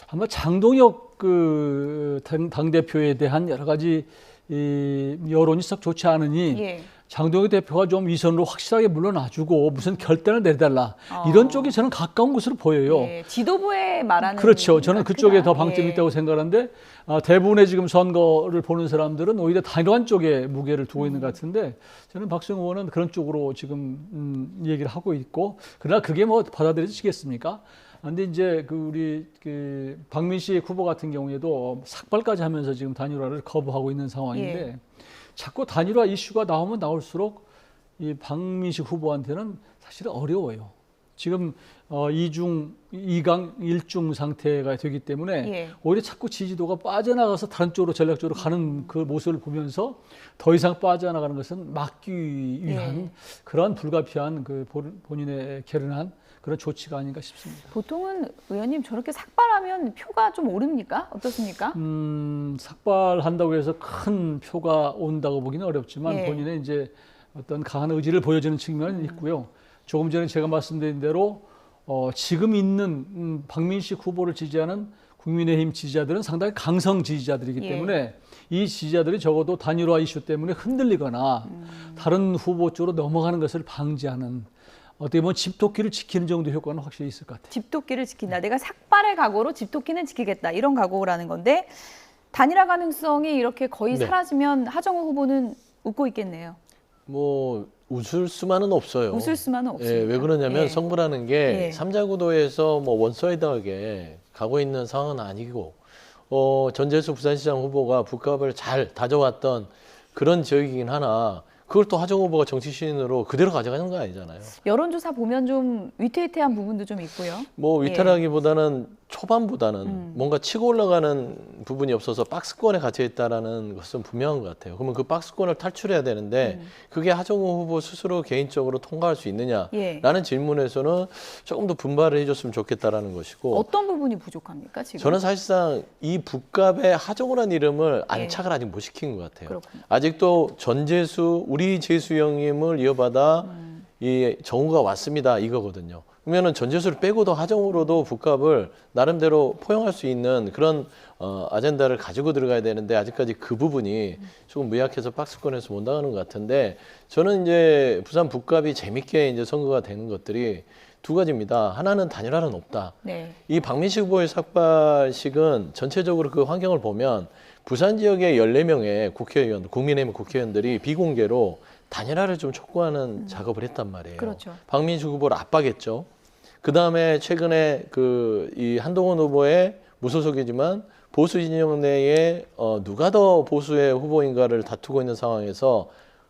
아마 장동혁 그 당대표에 대한 여러 가지 이 여론이 썩 좋지 않으니 장동혁 대표가 좀 위선으로 확실하게 물러나주고 무슨 결단을 내달라, 이런 쪽이 저는 가까운 것으로 보여요. 지도부에 말하는. 그렇죠. 저는 그쪽에 더 방점이 있다고 생각하는데, 대부분의 지금 선거를 보는 사람들은 오히려 단일화 쪽에 무게를 두고 있는 것 같은데, 저는 박수영 의원은 그런 쪽으로 지금 얘기를 하고 있고, 그러나 그게 뭐 받아들여지겠습니까? 근데 이제 우리 박민식 후보 같은 경우에도 삭발까지 하면서 지금 단일화를 거부하고 있는 상황인데, 자꾸 단일화 이슈가 나오면 나올수록 이 박민식 후보한테는 사실은 어려워요. 지금 2강 1중 상태가 되기 때문에 오히려 자꾸 지지도가 빠져나가서 다른 쪽으로 전략적으로 가는 그 모습을 보면서 더 이상 빠져나가는 것은 막기 위한 그런 불가피한 그 본인의 결연한 그런 조치가 아닌가 싶습니다. 보통은 의원님 저렇게 삭발하면 표가 좀 오릅니까? 어떻습니까? 삭발한다고 해서 큰 표가 온다고 보기는 어렵지만 본인의 이제 어떤 강한 의지를 보여주는 측면은 있고요. 조금 전에 제가 말씀드린 대로 지금 있는 박민식 후보를 지지하는 국민의힘 지지자들은 상당히 강성 지지자들이기 때문에 이 지지자들이 적어도 단일화 이슈 때문에 흔들리거나 다른 후보 쪽으로 넘어가는 것을 방지하는, 어떻게 보면 집토끼를 지키는 정도의 효과는 확실히 있을 것 같아요. 집토끼를 지킨다. 내가 삭발의 각오로 집토끼는 지키겠다, 이런 각오라는 건데, 단일화 가능성이 이렇게 거의 사라지면 하정우 후보는 웃고 있겠네요. 뭐 웃을 수만은 없어요. 웃을 수만은 없습니다. 왜 그러냐면 선거라는 게 3자 구도에서 뭐 원사이드하게 가고 있는 상황은 아니고, 전재수 부산시장 후보가 북값을 잘 다져왔던 그런 지역이긴 하나, 그걸 또 하정 후보가 정치 신인으로 그대로 가져가는 건 아니잖아요. 여론조사 보면 좀 위태위태한 부분도 좀 있고요. 뭐 위태하기보다는 초반보다는 뭔가 치고 올라가는 부분이 없어서 박스권에 갇혀 있다라는 것은 분명한 것 같아요. 그러면 그 박스권을 탈출해야 되는데 그게 하정우 후보 스스로 개인적으로 통과할 수 있느냐라는 질문에서는 조금 더 분발을 해줬으면 좋겠다라는 것이고. 어떤 부분이 부족합니까 지금? 저는 사실상 이 북갑에 하정우라는 이름을 안착을 아직 못 시킨 것 같아요. 그렇군요. 아직도 전재수, 우리 재수 형님을 이어받아 이 정우가 왔습니다 이거거든요. 그러면은 전재수를 빼고도 하정우로도 북갑을 나름대로 포용할 수 있는 그런 아젠다를 가지고 들어가야 되는데 아직까지 그 부분이 조금 미약해서 박스권에서 못 나가는 것 같은데 저는 이제 부산 북갑이 재밌게 이제 선거가 되는 것들이 두 가지입니다. 하나는 단일화는 없다. 네. 이 박민식 후보의 삭발식은 전체적으로 그 환경을 보면 부산 지역의 14명의 국회의원, 국민의힘 국회의원들이 비공개로 단일화를 좀 촉구하는 작업을 했단 말이에요. 그렇죠. 박민식 후보를 압박했죠. 그 다음에 최근에 이 한동훈 후보의 무소속이지만 보수 진영 내에 누가 더 보수의 후보인가를 다투고 있는 상황에서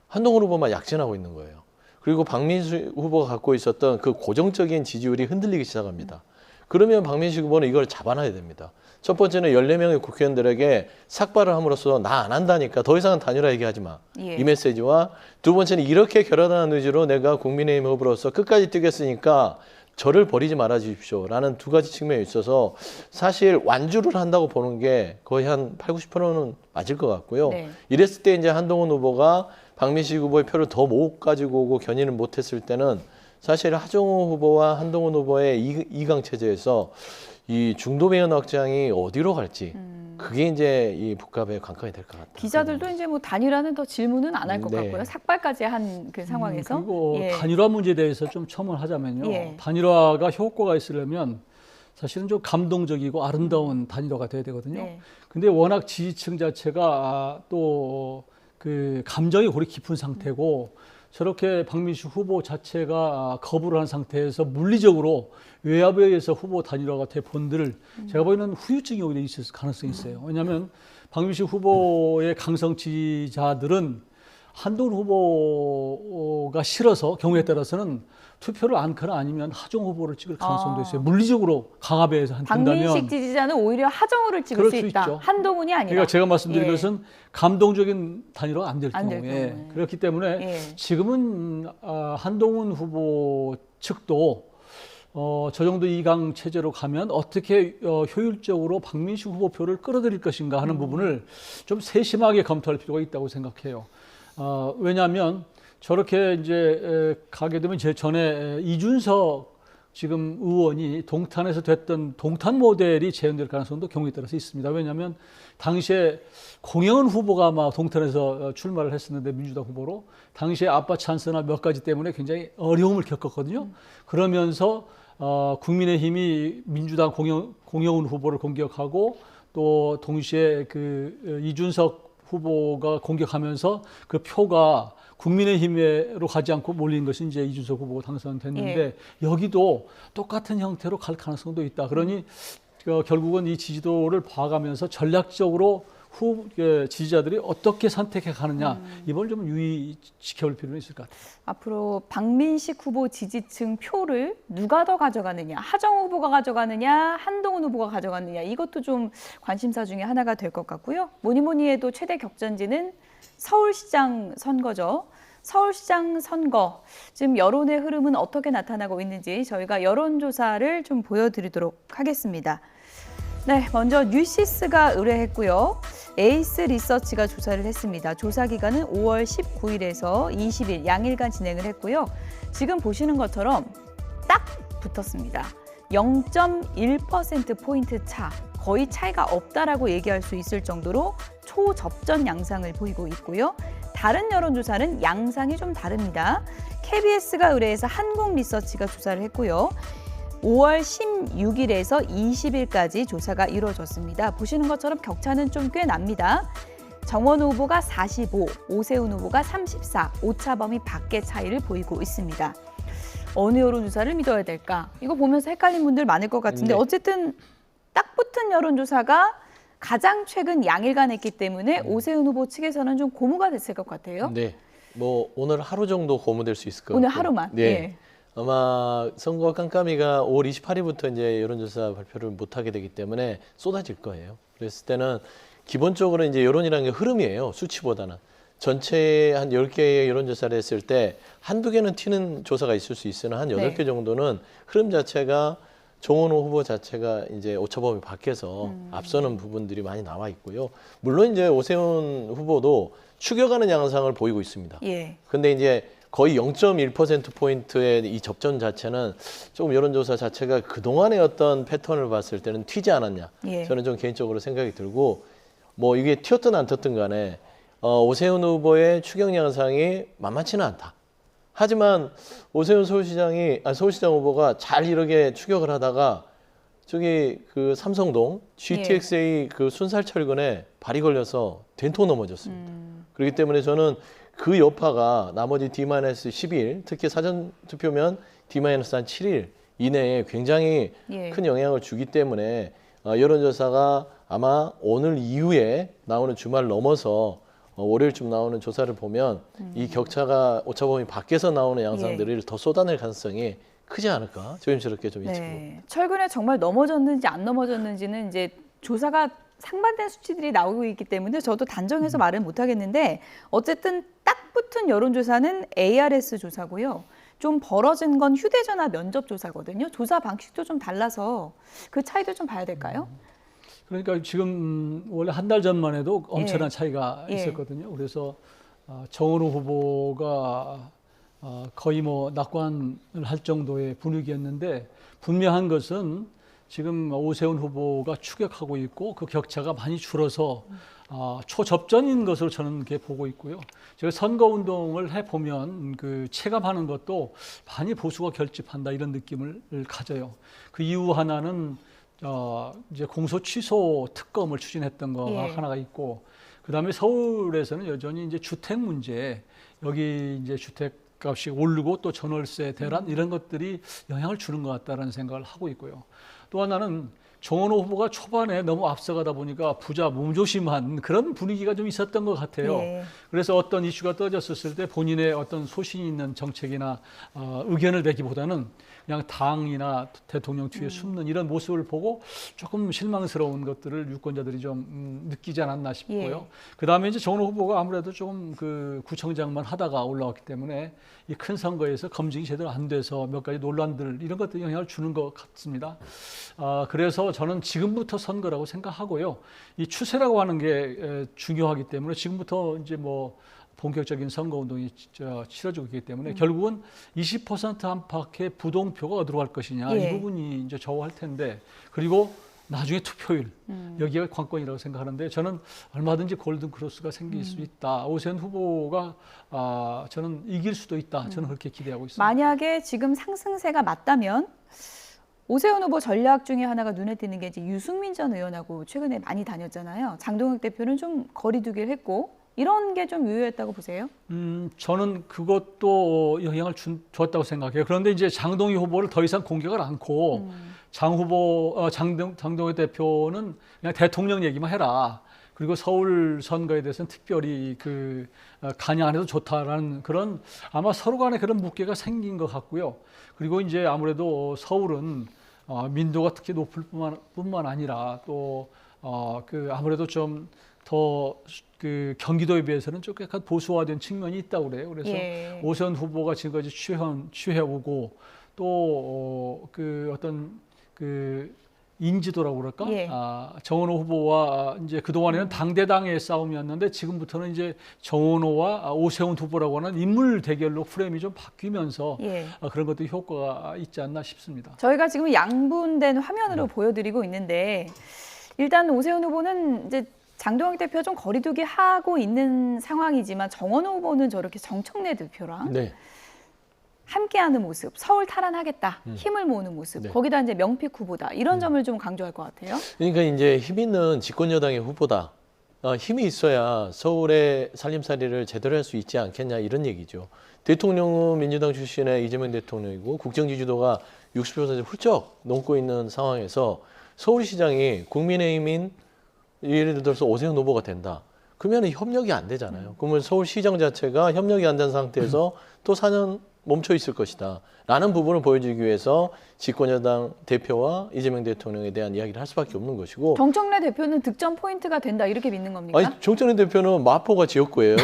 한동훈 후보만 약진하고 있는 거예요. 그리고 박민식 후보가 갖고 있었던 그 고정적인 지지율이 흔들리기 시작합니다. 그러면 박민식 후보는 이걸 잡아놔야 됩니다. 첫 번째는 14명의 국회의원들에게 삭발을 함으로써 나 안 한다니까 더 이상은 단일화 얘기하지 마. 이 메시지와 두 번째는 이렇게 결연한 의지로 내가 국민의힘 후보로서 끝까지 뛰겠으니까 저를 버리지 말아 주십시오라는 두 가지 측면이 있어서 사실 완주를 한다고 보는 게 거의 한 80~90%는 맞을 것 같고요. 네. 이랬을 때 이제 한동훈 후보가 박민식 후보의 표를 더 못 가지고 오고 견인을 못했을 때는 사실 하정우 후보와 한동훈 후보의 이강 체제에서 이 중도배연 확장이 어디로 갈지 그게 이제 이 북갑의 관건이 될 것 같아요. 기자들도 이제 뭐 단일화는 더 질문은 안 할 것 네. 같고요. 삭발까지 한 그 상황에서. 그리고 단일화 문제에 대해서 좀 첨언하자면요. 예. 단일화가 효과가 있으려면 사실은 좀 감동적이고 아름다운 단일화가 돼야 되거든요. 네. 근데 워낙 지지층 자체가 또 그 감정이 고리 깊은 상태고 저렇게 박민식 후보 자체가 거부를 한 상태에서 물리적으로 외압에 의해서 후보 단일화가 돼 본들 제가 보기에는 후유증이 오히려 있을 가능성이 있어요. 왜냐하면 박민식 후보의 강성 지지자들은 한동훈 후보가 싫어서 경우에 따라서는 투표를 않거나 아니면 하정우 후보를 찍을 가능성도 있어요. 물리적으로 강압해서 한다면 박민식 지지자는 오히려 하정우를 찍을 수 있다. 있죠. 한동훈이 아니라. 그러니까 제가 말씀드린 것은 감동적인 단일화가 안 될 경우에 그렇기 때문에 지금은 한동훈 후보 측도 저 정도 이강 체제로 가면 어떻게 효율적으로 박민식 후보 표를 끌어들일 것인가 하는 부분을 좀 세심하게 검토할 필요가 있다고 생각해요. 왜냐하면 저렇게 이제 가게 되면 제 전에 이준석 지금 의원이 동탄에서 됐던 동탄 모델이 재현될 가능성도 경우에 따라서 있습니다. 왜냐하면 당시에 공영은 후보가 아마 동탄에서 출마를 했었는데 민주당 후보로 당시에 아빠 찬스나 몇 가지 때문에 굉장히 어려움을 겪었거든요. 그러면서 국민의힘이 민주당 공영은 후보를 공격하고 또 동시에 그 이준석 후보가 공격하면서 그 표가 국민의힘으로 가지 않고 몰린 것이 이제 이준석 후보가 당선됐는데 여기도 똑같은 형태로 갈 가능성도 있다. 그러니 결국은 이 지지도를 봐가면서 전략적으로 지지자들이 어떻게 선택해 가느냐 이걸 좀 유의 지켜볼 필요는 있을 것 같아요. 앞으로 박민식 후보 지지층 표를 누가 더 가져가느냐, 하정우 후보가 가져가느냐, 한동훈 후보가 가져가느냐 이것도 좀 관심사 중에 하나가 될 것 같고요. 뭐니 해도 최대 격전지는 서울시장 선거죠. 서울시장 선거, 지금 여론의 흐름은 어떻게 나타나고 있는지 저희가 여론조사를 좀 보여드리도록 하겠습니다. 네, 먼저 뉴시스가 의뢰했고요. 에이스 리서치가 조사를 했습니다. 조사 기간은 5월 19일에서 20일 양일간 진행을 했고요. 지금 보시는 것처럼 딱 붙었습니다. 0.1%포인트 차, 거의 차이가 없다라고 얘기할 수 있을 정도로 초접전 양상을 보이고 있고요. 다른 여론조사는 양상이 좀 다릅니다. KBS가 의뢰해서 한국리서치가 조사를 했고요. 5월 16일에서 20일까지 조사가 이루어졌습니다. 보시는 것처럼 격차는 좀 꽤 납니다. 정원우 후보가 45, 오세훈 후보가 34, 오차 범위 밖의 차이를 보이고 있습니다. 어느 여론조사를 믿어야 될까? 이거 보면서 헷갈린 분들 많을 것 같은데 어쨌든 딱 붙은 여론조사가 가장 최근 양일간 했기 때문에 오세훈 후보 측에서는 좀 고무가 됐을 것 같아요. 네. 뭐 오늘 하루 정도 고무될 수 있을 것 같고. 오늘 하루만. 네. 예. 아마 선거 깜깜이가 5월 28일부터 이제 여론조사 발표를 못 하게 되기 때문에 쏟아질 거예요. 그랬을 때는 기본적으로 이제 여론이라는 게 흐름이에요. 수치보다는. 전체 한 10개의 여론조사를 했을 때 한두 개는 튀는 조사가 있을 수 있으나 한 8개 정도는 흐름 자체가 정원호 후보 자체가 이제 오차범위 밖에서 앞서는 부분들이 많이 나와 있고요. 물론 이제 오세훈 후보도 추격하는 양상을 보이고 있습니다. 예. 근데 이제 거의 0.1%포인트의 이 접전 자체는 조금 여론조사 자체가 그동안의 어떤 패턴을 봤을 때는 튀지 않았냐. 예. 저는 좀 개인적으로 생각이 들고 뭐 이게 튀었든 안 튀었든 간에 오세훈 후보의 추격 양상이 만만치는 않다. 하지만 오세훈 서울시장 후보가 잘 이렇게 추격을 하다가 저기 그 삼성동 GTX-A 그 순살철근에 발이 걸려서 된통 넘어졌습니다. 그렇기 때문에 저는 그 여파가 나머지 D-12일, 특히 사전투표면 D-한 7일 이내에 굉장히 큰 영향을 주기 때문에 여론조사가 아마 오늘 이후에 나오는 주말 넘어서 월요일쯤 나오는 조사를 보면 이 격차가 오차범위 밖에서 나오는 양상들을 더 쏟아낼 가능성이 크지 않을까 조심스럽게 좀 예측해 봅니다. 철근에 정말 넘어졌는지 안 넘어졌는지는 이제 조사가 상반된 수치들이 나오고 있기 때문에 저도 단정해서 말은 못하겠는데 어쨌든 딱 붙은 여론조사는 ARS 조사고요. 좀 벌어진 건 휴대전화 면접 조사거든요. 조사 방식도 좀 달라서 그 차이도 좀 봐야 될까요? 그러니까 지금 원래 한 달 전만 해도 엄청난 차이가 있었거든요. 그래서 정원호 후보가 거의 뭐 낙관을 할 정도의 분위기였는데 분명한 것은 지금 오세훈 후보가 추격하고 있고 그 격차가 많이 줄어서 초접전인 것으로 저는 이렇게 보고 있고요. 제가 선거운동을 해보면 그 체감하는 것도 많이 보수가 결집한다 이런 느낌을 가져요. 그 이유 하나는 이제 공소 취소 특검을 추진했던 거가 하나가 있고, 그 다음에 서울에서는 여전히 이제 주택 문제, 여기 이제 주택값이 오르고 또 전월세 대란 이런 것들이 영향을 주는 것 같다는 생각을 하고 있고요. 또 하나는 정원호 후보가 초반에 너무 앞서가다 보니까 부자 몸조심한 그런 분위기가 좀 있었던 것 같아요. 그래서 어떤 이슈가 떠졌을 때 본인의 어떤 소신 있는 정책이나 의견을 내기보다는 그냥 당이나 대통령 뒤에 숨는 이런 모습을 보고 조금 실망스러운 것들을 유권자들이 좀 느끼지 않았나 싶고요. 그다음에 이제 정원호 후보가 아무래도 조금 그 구청장만 하다가 올라왔기 때문에 이 큰 선거에서 검증이 제대로 안 돼서 몇 가지 논란들 이런 것들이 영향을 주는 것 같습니다. 그래서 저는 지금부터 선거라고 생각하고요. 이 추세라고 하는 게 중요하기 때문에 지금부터 이제 뭐 본격적인 선거운동이 치러지고 있기 때문에 결국은 20% 안팎의 부동표가 어디로 갈 것이냐 이 부분이 이제 좌우할 텐데, 그리고 나중에 투표율 여기가 관건이라고 생각하는데 저는 얼마든지 골든 크로스가 생길 수 있다. 오세훈 후보가 저는 이길 수도 있다. 저는 그렇게 기대하고 있습니다. 만약에 지금 상승세가 맞다면 오세훈 후보 전략 중에 하나가 눈에 띄는 게 이제 유승민 전 의원하고 최근에 많이 다녔잖아요. 장동혁 대표는 좀 거리두기를 했고 이런 게 좀 유효했다고 보세요? 저는 그것도 영향을 줬다고 생각해요. 그런데 이제 장동혁 후보를 더 이상 공격을 않고 장동혁 대표는 그냥 대통령 얘기만 해라. 그리고 서울 선거에 대해서는 특별히 그 관여 안 해도 좋다라는 그런 아마 서로 간에 그런 묵계가 생긴 것 같고요. 그리고 이제 아무래도 서울은 민도가 특히 높을 뿐만 아니라 또 그 아무래도 좀 더 그 경기도에 비해서는 좀 약간 보수화된 측면이 있다고 그래요. 그래서 오세훈 후보가 지금까지 취해오고 또 그 어떤 그 인지도라고 그럴까? 정원호 후보와 이제 그동안에는 당대당의 싸움이었는데 지금부터는 이제 정원호와 오세훈 후보라고 하는 인물 대결로 프레임이 좀 바뀌면서 그런 것도 효과가 있지 않나 싶습니다. 저희가 지금 양분된 화면으로 보여드리고 있는데 일단 오세훈 후보는 이제 장동혁 대표가 좀 거리두기 하고 있는 상황이지만 정원호 후보는 저렇게 정청래 대표랑 함께하는 모습, 서울 탈환하겠다, 힘을 모으는 모습, 거기다 이제 명픽 후보다 이런 점을 좀 강조할 것 같아요. 그러니까 이제 힘 있는 집권 여당의 후보다. 힘이 있어야 서울의 살림살이를 제대로 할 수 있지 않겠냐 이런 얘기죠. 대통령은 민주당 출신의 이재명 대통령이고 국정 지지도가 60% 훌쩍 넘고 있는 상황에서 서울시장이 국민의힘인 예를 들어서 오세훈 후보가 된다. 그러면 협력이 안 되잖아요. 그러면 서울시정 자체가 협력이 안 된 상태에서 또 4년 멈춰 있을 것이다 라는 부분을 보여주기 위해서 집권여당 대표와 이재명 대통령에 대한 이야기를 할 수밖에 없는 것이고, 정청래 대표는 득점 포인트가 된다 이렇게 믿는 겁니까? 아니, 정청래 대표는 마포가 지역구예요.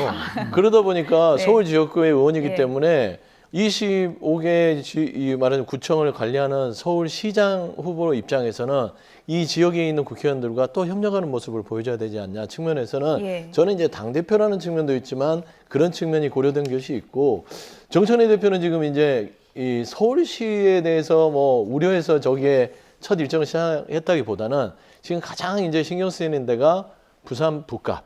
그러다 보니까 네. 서울 지역구의 의원이기 네. 때문에 25개 말하는 구청을 관리하는 서울시장 후보 입장에서는 이 지역에 있는 국회의원들과 또 협력하는 모습을 보여줘야 되지 않냐 측면에서는 예. 저는 이제 당대표라는 측면도 있지만 그런 측면이 고려된 것이 있고, 정청래 대표는 지금 이제 이 서울시에 대해서 뭐 우려해서 저기에 첫 일정을 시작했다기보다는 지금 가장 이제 신경 쓰이는 데가 부산 북갑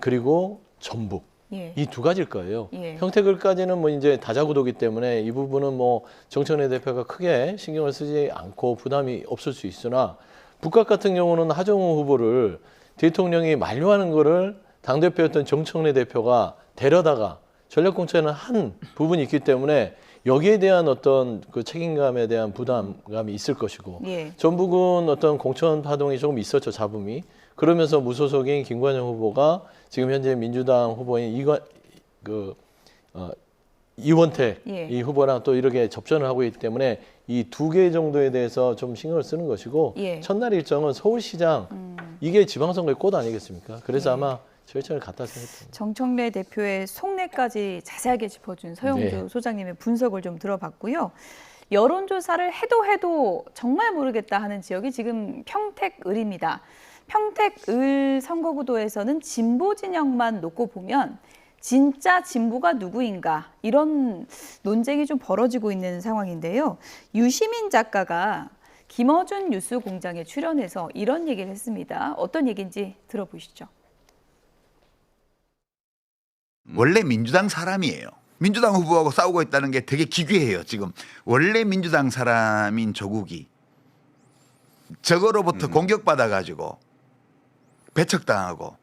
그리고 전북 예. 이 두 가지일 거예요. 예. 평택을까지는 뭐 이제 다자구도기 때문에 이 부분은 뭐 정청래 대표가 크게 신경을 쓰지 않고 부담이 없을 수 있으나, 북각 같은 경우는 하정우 후보를 대통령이 만류하는 거를 당대표였던 정청래 대표가 데려다가 전략공천을 한 부분이 있기 때문에 여기에 대한 어떤 그 책임감에 대한 부담감이 있을 것이고, 예. 전북은 어떤 공천 파동이 조금 있었죠, 잡음이. 그러면서 무소속인 김관영 후보가 지금 현재 민주당 후보인 이원택 예. 이 후보랑 또 이렇게 접전을 하고 있기 때문에 이 두 개 정도에 대해서 좀 신경을 쓰는 것이고, 예. 첫날 일정은 서울시장 이게 지방선거의 꽃 아니겠습니까? 그래서 아마 절차를 갖다 생각합니다. 정청래 대표의 속내까지 자세하게 짚어준 서영주 네. 소장님의 분석을 좀 들어봤고요. 여론조사를 해도 정말 모르겠다 하는 지역이 지금 평택을입니다. 평택을 선거구도에서는 진보 진영만 놓고 보면 진짜 진보가 누구인가 이런 논쟁이 좀 벌어지고 있는 상황인데요. 유시민 작가가 김어준 뉴스공장에 출연해서 이런 얘기를 했습니다. 어떤 얘기인지 들어보시죠. 원래 민주당 사람이에요. 민주당 후보하고 싸우고 있다는 게 되게 기괴해요. 지금 원래 민주당 사람인 조국이 저거로부터 공격받아가지고 배척당하고,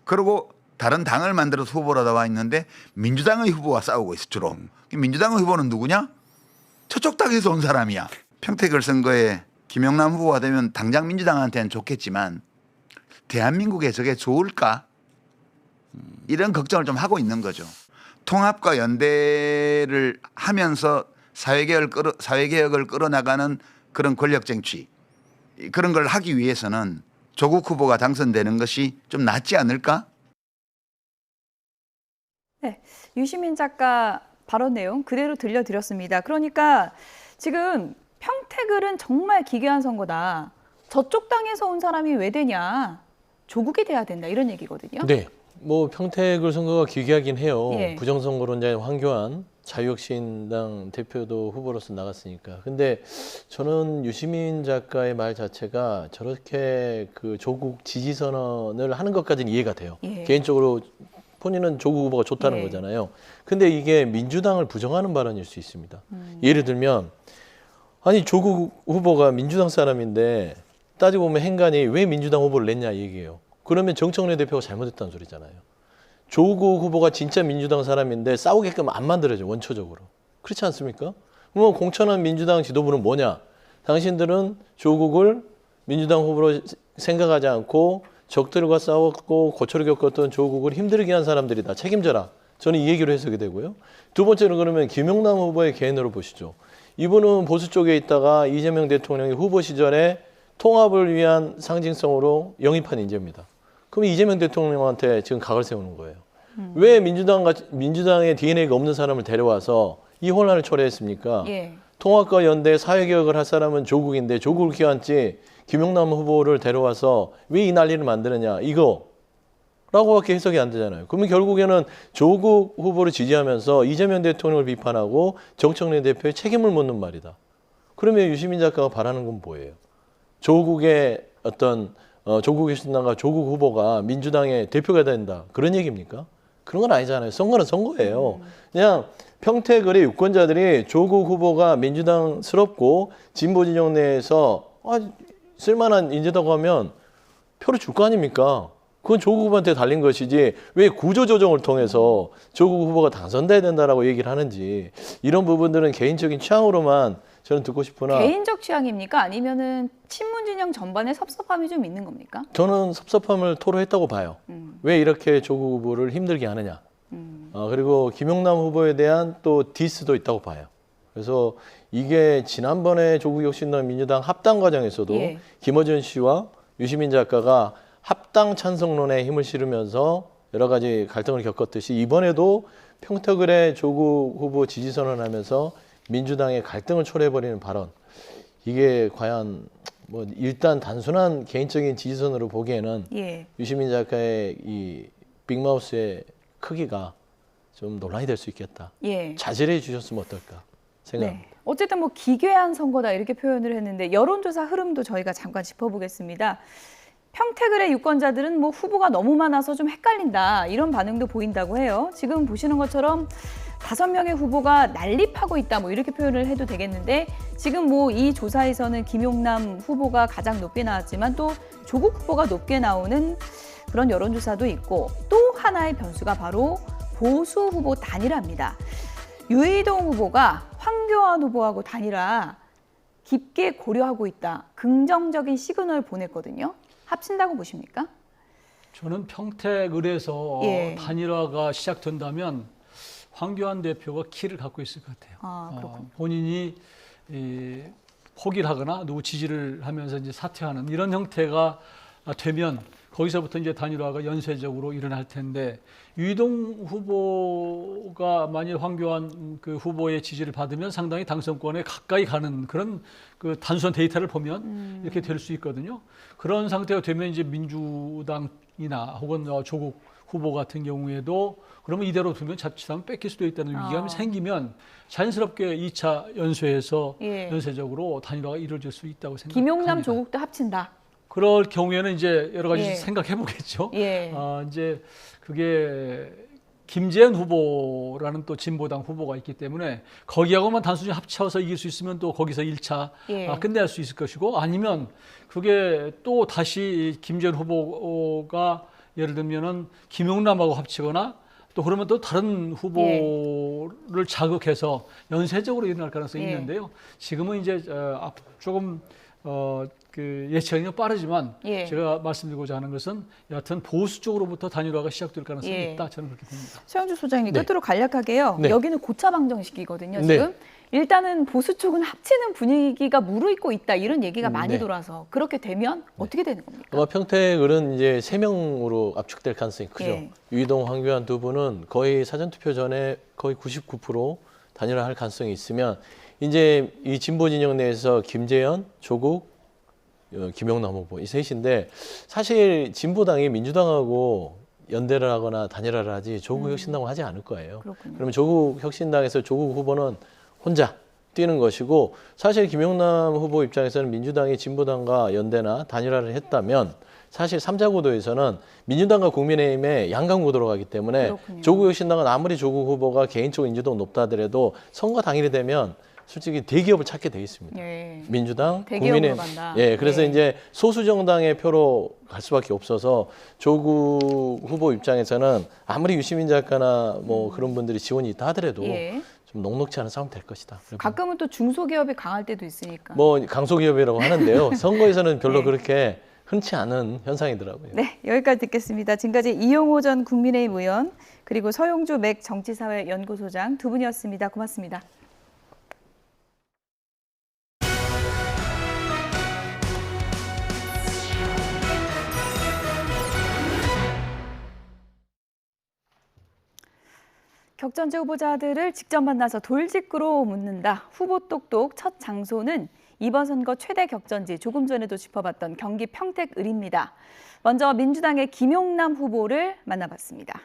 그리고 다른 당을 만들어서 후보로 나와 있는데 민주당의 후보와 싸우고 있어 주로. 민주당의 후보는 누구냐? 저쪽 당에서 온 사람이야. 평택을 선거에 김영남 후보가 되면 당장 민주당한테는 좋겠지만 대한민국에 저게 좋을까? 이런 걱정을 좀 하고 있는 거죠. 통합과 연대를 하면서 사회개혁을 끌어나가는 그런 권력 쟁취, 그런 걸 하기 위해서는 조국 후보가 당선되는 것이 좀 낫지 않을까? 네, 유시민 작가 발언 내용 그대로 들려드렸습니다. 그러니까 지금 평택을은 정말 기괴한 선거다. 저쪽 당에서 온 사람이 왜 되냐. 조국이 돼야 된다 이런 얘기거든요. 네. 뭐 평택을 선거가 기괴하긴 해요. 예. 부정선거론자인 황교안 자유혁신당 대표도 후보로서 나갔으니까. 근데 저는 유시민 작가의 말 자체가 저렇게 그 조국 지지 선언을 하는 것까지는 이해가 돼요. 예. 개인적으로 본인은 조국 후보가 좋다는 예. 거잖아요. 근데 이게 민주당을 부정하는 발언일 수 있습니다. 예를 들면 아니 조국 후보가 민주당 사람인데 따지고 보면 행간이 왜 민주당 후보를 냈냐 얘기예요. 그러면 정청래 대표가 잘못했다는 소리잖아요. 조국 후보가 진짜 민주당 사람인데 싸우게끔 안 만들어져, 원초적으로. 그렇지 않습니까? 그러면 공천한 민주당 지도부는 뭐냐? 당신들은 조국을 민주당 후보로 생각하지 않고 적들과 싸웠고 고초를 겪었던 조국을 힘들게 한 사람들이다. 책임져라. 저는 이 얘기로 해석이 되고요. 두 번째는 그러면 김용남 후보의 개인으로 보시죠. 이분은 보수 쪽에 있다가 이재명 대통령이 후보 시절에 통합을 위한 상징성으로 영입한 인재입니다. 그럼 이재명 대통령한테 지금 각을 세우는 거예요. 왜 민주당의 DNA가 없는 사람을 데려와서 이 혼란을 초래했습니까? 예. 통합과 연대, 사회개혁을 할 사람은 조국인데 조국을 기한지 김용남 후보를 데려와서 왜 이 난리를 만드느냐 이거라고밖에 해석이 안 되잖아요. 그러면 결국에는 조국 후보를 지지하면서 이재명 대통령을 비판하고 정청래 대표의 책임을 묻는 말이다. 그러면 유시민 작가가 바라는 건 뭐예요? 조국의 어떤 조국의 신당과 조국 후보가 민주당의 대표가 된다. 그런 얘기입니까? 그런 건 아니잖아요. 선거는 선거예요. 그냥 평택을의 유권자들이 조국 후보가 민주당스럽고 진보 진영 내에서 쓸만한 인재다고 하면 표를 줄 거 아닙니까? 그건 조국 후보한테 달린 것이지 왜 구조조정을 통해서 조국 후보가 당선돼야 된다라고 얘기를 하는지 이런 부분들은 개인적인 취향으로만 저는 듣고 싶으나 개인적 취향입니까? 아니면은 친문 진영 전반에 섭섭함이 좀 있는 겁니까? 저는 섭섭함을 토로했다고 봐요. 왜 이렇게 조국 후보를 힘들게 하느냐. 그리고 김용남 후보에 대한 또 디스도 있다고 봐요. 그래서 이게 지난번에 조국혁신당 민주당 합당 과정에서도 예. 김어준 씨와 유시민 작가가 합당 찬성론에 힘을 실으면서 여러 가지 갈등을 겪었듯이 이번에도 평택을에 조국 후보 지지 선언하면서 민주당의 갈등을 초래해버리는 발언. 이게 과연 뭐 일단 단순한 개인적인 지지선으로 보기에는 예. 유시민 작가의 이 빅마우스의 크기가 좀 논란이 될 수 있겠다. 예. 자제해 주셨으면 어떨까 생각합니다. 네. 어쨌든 뭐 기괴한 선거다 이렇게 표현을 했는데 여론조사 흐름도 저희가 잠깐 짚어보겠습니다. 평택을의 유권자들은 뭐 후보가 너무 많아서 좀 헷갈린다 이런 반응도 보인다고 해요. 지금 보시는 것처럼 5명의 후보가 난립하고 있다 뭐 이렇게 표현을 해도 되겠는데 지금 뭐 이 조사에서는 김용남 후보가 가장 높게 나왔지만 또 조국 후보가 높게 나오는 그런 여론조사도 있고 또 하나의 변수가 바로 보수 후보 단일화입니다. 유이동 후보가 황교안 후보하고 단일화 깊게 고려하고 있다. 긍정적인 시그널을 보냈거든요. 합친다고 보십니까? 저는 평택을에서 예. 단일화가 시작된다면 황교안 대표가 키를 갖고 있을 것 같아요. 아, 그렇군요. 본인이 포기를 하거나 누구 지지를 하면서 이제 사퇴하는 이런 형태가 되면 거기서부터 이제 단일화가 연쇄적으로 일어날 텐데 유이동 후보가 만일 황교안 그 후보의 지지를 받으면 상당히 당선권에 가까이 가는 그런 그 단순한 데이터를 보면 이렇게 될 수 있거든요. 그런 상태가 되면 이제 민주당이나 혹은 조국 후보 같은 경우에도 그러면 이대로 두면 자칫하면 뺏길 수도 있다는 위기감이 생기면 자연스럽게 2차 연쇄에서 예. 연쇄적으로 단일화가 이루어질 수 있다고 생각합니다. 김용남 조국도 합친다. 그럴 경우에는 이제 여러 가지 예. 생각해 보겠죠. 예. 이제 그게 김재현 후보라는 또 진보당 후보가 있기 때문에 거기하고만 단순히 합쳐서 이길 수 있으면 또 거기서 1차 예. 끝낼 수 있을 것이고 아니면 그게 또 다시 김재현 후보가 예를 들면은 김용남하고 합치거나 또 그러면 또 다른 후보를 자극해서 연쇄적으로 일어날 가능성이 예. 있는데요. 지금은 이제 조금 그 예측이 빠르지만 예. 제가 말씀드리고자 하는 것은 여하튼 보수 쪽으로부터 단일화가 시작될 가능성이 예. 있다. 저는 그렇게 봅니다. 최영주 소장님 네. 끝으로 간략하게요. 네. 여기는 고차 방정식이거든요. 네. 지금 일단은 보수 쪽은 합치는 분위기가 무르익고 있다 이런 얘기가 많이 네. 돌아서 그렇게 되면 어떻게 되는 겁니까? 아마 평택을은 이제 3명으로 압축될 가능성이 크죠. 예. 유이동, 황교안 두 분은 거의 사전투표 전에 거의 99% 단일화할 가능성이 있으면 이제 이 진보 진영 내에서 김재현, 조국, 김용남 후보 이 셋인데 사실 진보당이 민주당하고 연대를 하거나 단일화를 하지 조국 혁신당은 하지 않을 거예요. 그렇군요. 그러면 조국 혁신당에서 조국 후보는 혼자 뛰는 것이고 사실 김용남 후보 입장에서는 민주당이 진보당과 연대나 단일화를 했다면 사실 3자 구도에서는 민주당과 국민의힘의 양강 구도로 가기 때문에 그렇군요. 조국 혁신당은 아무리 조국 후보가 개인적 인지도가 높다 하더라도 선거 당일이 되면 솔직히 대기업을 찾게 돼 있습니다. 예. 민주당, 대기업으로 국민의힘. 간다. 예, 그래서 예. 이제 소수 정당의 표로 갈 수밖에 없어서 조국 후보 입장에서는 아무리 유시민 작가나 뭐 그런 분들이 지원이 있다 하더라도 예. 좀 녹록지 않은 싸움 될 것이다. 가끔은 또 중소기업이 강할 때도 있으니까. 뭐 강소기업이라고 하는데요. 선거에서는 별로 네. 그렇게 흔치 않은 현상이더라고요. 네, 여기까지 듣겠습니다. 지금까지 이용호 전 국민의힘 의원 그리고 서용주 맥 정치사회연구소장 두 분이었습니다. 고맙습니다. 격전지 후보자들을 직접 만나서 돌직구로 묻는다. 후보 똑똑 첫 장소는 이번 선거 최대 격전지 조금 전에도 짚어봤던 경기 평택을입니다. 먼저 민주당의 김용남 후보를 만나봤습니다.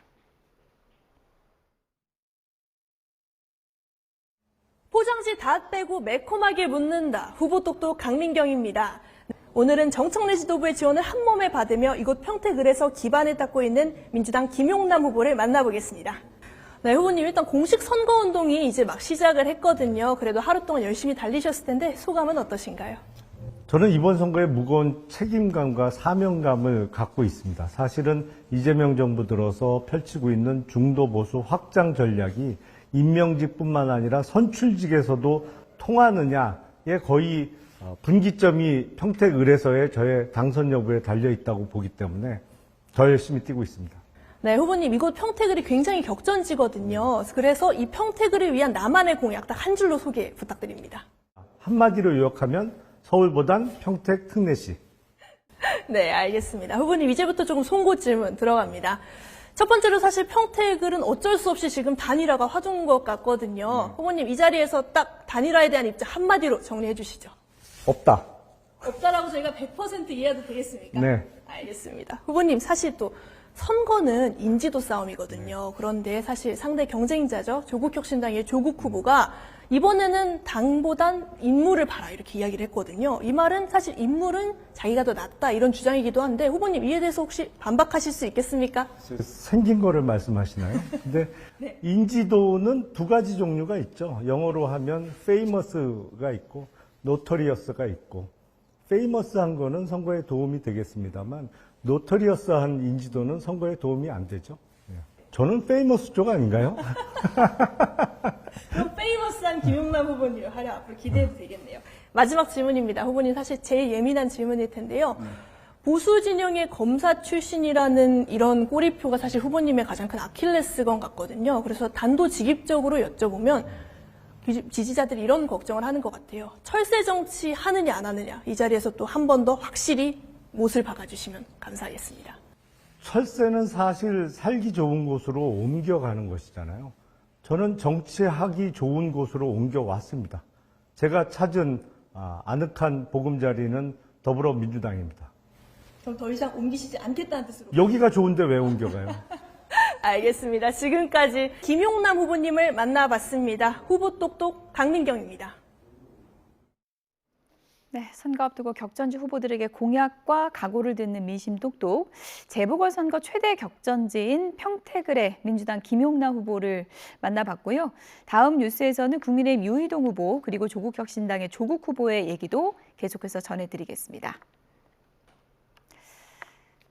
포장지 다 빼고 매콤하게 묻는다. 후보 똑똑 강민경입니다. 오늘은 정청래 지도부의 지원을 한 몸에 받으며 이곳 평택을에서 기반을 닦고 있는 민주당 김용남 후보를 만나보겠습니다. 네, 후보님 일단 공식 선거운동이 이제 막 시작을 했거든요. 그래도 하루 동안 열심히 달리셨을 텐데 소감은 어떠신가요? 저는 이번 선거에 무거운 책임감과 사명감을 갖고 있습니다. 사실은 이재명 정부 들어서 펼치고 있는 중도 보수 확장 전략이 임명직뿐만 아니라 선출직에서도 통하느냐 거의 분기점이 평택 의뢰서에 저의 당선 여부에 달려 있다고 보기 때문에 더 열심히 뛰고 있습니다. 네, 후보님, 이곳 평택을이 굉장히 격전지거든요. 그래서 이 평택을을 위한 나만의 공약 딱 한 줄로 소개 부탁드립니다. 한마디로 요약하면 서울보단 평택 특례시. 네, 알겠습니다. 후보님, 이제부터 조금 송곳 질문 들어갑니다. 첫 번째로 사실 평택을은 어쩔 수 없이 지금 단일화가 화두인 것 같거든요. 후보님, 이 자리에서 딱 단일화에 대한 입장 한마디로 정리해 주시죠. 없다. 없다라고 저희가 100% 이해해도 되겠습니까? 네. 알겠습니다. 후보님, 사실 또 선거는 인지도 싸움이거든요. 그런데 사실 상대 경쟁자죠. 조국혁신당의 조국 후보가 이번에는 당보단 인물을 봐라 이렇게 이야기를 했거든요. 이 말은 사실 인물은 자기가 더 낫다 이런 주장이기도 한데 후보님 이에 대해서 혹시 반박하실 수 있겠습니까? 생긴 거를 말씀하시나요? 근데 네. 인지도는 두 가지 종류가 있죠. 영어로 하면 famous가 있고 notorious가 있고 famous한 거는 선거에 도움이 되겠습니다만 노토리어스한 인지도는 선거에 도움이 안 되죠. 저는 페이머스 쪽 아닌가요? 그럼 페이머스한 김용남 후보님 활약 앞으로 기대해도 되겠네요. 마지막 질문입니다. 후보님 사실 제일 예민한 질문일 텐데요. 보수 진영의 검사 출신이라는 이런 꼬리표가 사실 후보님의 가장 큰 아킬레스건 같거든요. 그래서 단도직입적으로 여쭤보면 지지자들이 이런 걱정을 하는 것 같아요. 철새 정치 하느냐 안 하느냐 이 자리에서 또 한 번 더 확실히 못을 박아주시면 감사하겠습니다. 철새는 사실 살기 좋은 곳으로 옮겨가는 것이잖아요. 저는 정치하기 좋은 곳으로 옮겨왔습니다. 제가 찾은 아늑한 보금자리는 더불어민주당입니다. 그럼 더 이상 옮기시지 않겠다는 뜻으로. 여기가 좋은데 왜 옮겨가요? 알겠습니다. 지금까지 김용남 후보님을 만나봤습니다. 후보 똑똑 강민경입니다. 네, 선거 앞두고 격전지 후보들에게 공약과 각오를 듣는 민심 똑똑. 재보궐선거 최대 격전지인 평택을의 민주당 김용남 후보를 만나봤고요. 다음 뉴스에서는 국민의힘 유희동 후보 그리고 조국혁신당의 조국 후보의 얘기도 계속해서 전해드리겠습니다.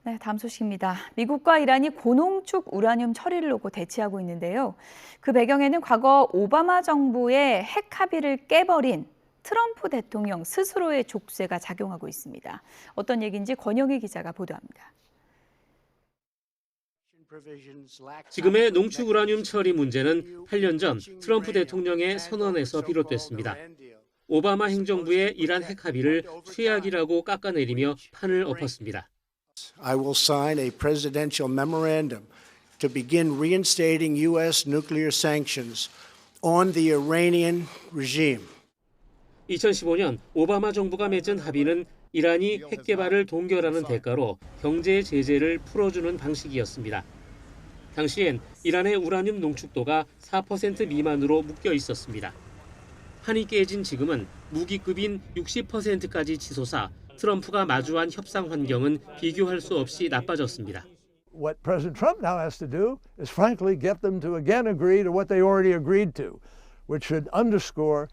네, 다음 소식입니다. 미국과 이란이 고농축 우라늄 처리를 놓고 대치하고 있는데요. 그 배경에는 과거 오바마 정부의 핵 합의를 깨버린 트럼프 대통령 스스로의 족쇄가 작용하고 있습니다. 어떤 얘기인지 권영희 기자가 보도합니다. 지금의 농축 우라늄 처리 문제는 8년 전 트럼프 대통령의 선언에서 비롯됐습니다. 오바마 행정부의 이란 핵 합의를 최악이라고 깎아내리며 판을 엎었습니다. I will sign a presidential memorandum to begin reinstating U.S. nuclear sanctions on the Iranian regime. 2015년 오바마 정부가 맺은 합의는 이란이 핵 개발을 동결하는 대가로 경제 제재를 풀어주는 방식이었습니다. 당시엔 이란의 우라늄 농축도가 4% 미만으로 묶여 있었습니다. 판이 깨진 지금은 무기급인 60%까지 치솟아 트럼프가 마주한 협상 환경은 비교할 수 없이 나빠졌습니다. What President Trump now has to do is frankly get them to again agree to what they already agreed to, which should underscore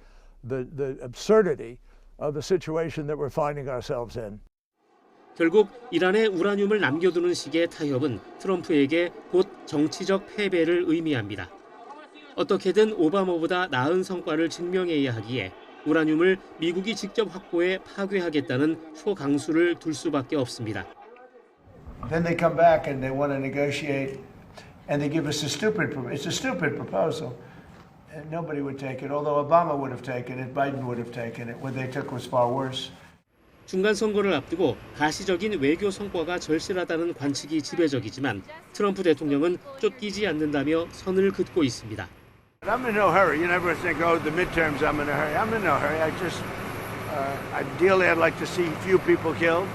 the absurdity of the situation that we're finding ourselves in. 결국 이란의 우라늄을 남겨두는 식의 타협은 트럼프에게 곧 정치적 패배를 의미합니다. 어떻게든 오바마보다 나은 성과를 증명해야 하기에 우라늄을 미국이 직접 확보해 파괴하겠다는 초강수를 둘 수밖에 없습니다. Then they come back and they want to negotiate, and they give us a stupid proposal. And nobody would take it, although Obama would have taken it, Biden would have taken it. What they took was far worse. 중간 선거를 앞두고 가시적인 외교 성과가 절실하다는 관측이 지배적이지만 트럼프 대통령은 쫓기지 않는다며 선을 긋고 있습니다. I'm in no hurry. You never think, oh, the midterms, I'm in a hurry. I'm in no hurry. Ideally, I'd like to see few people killed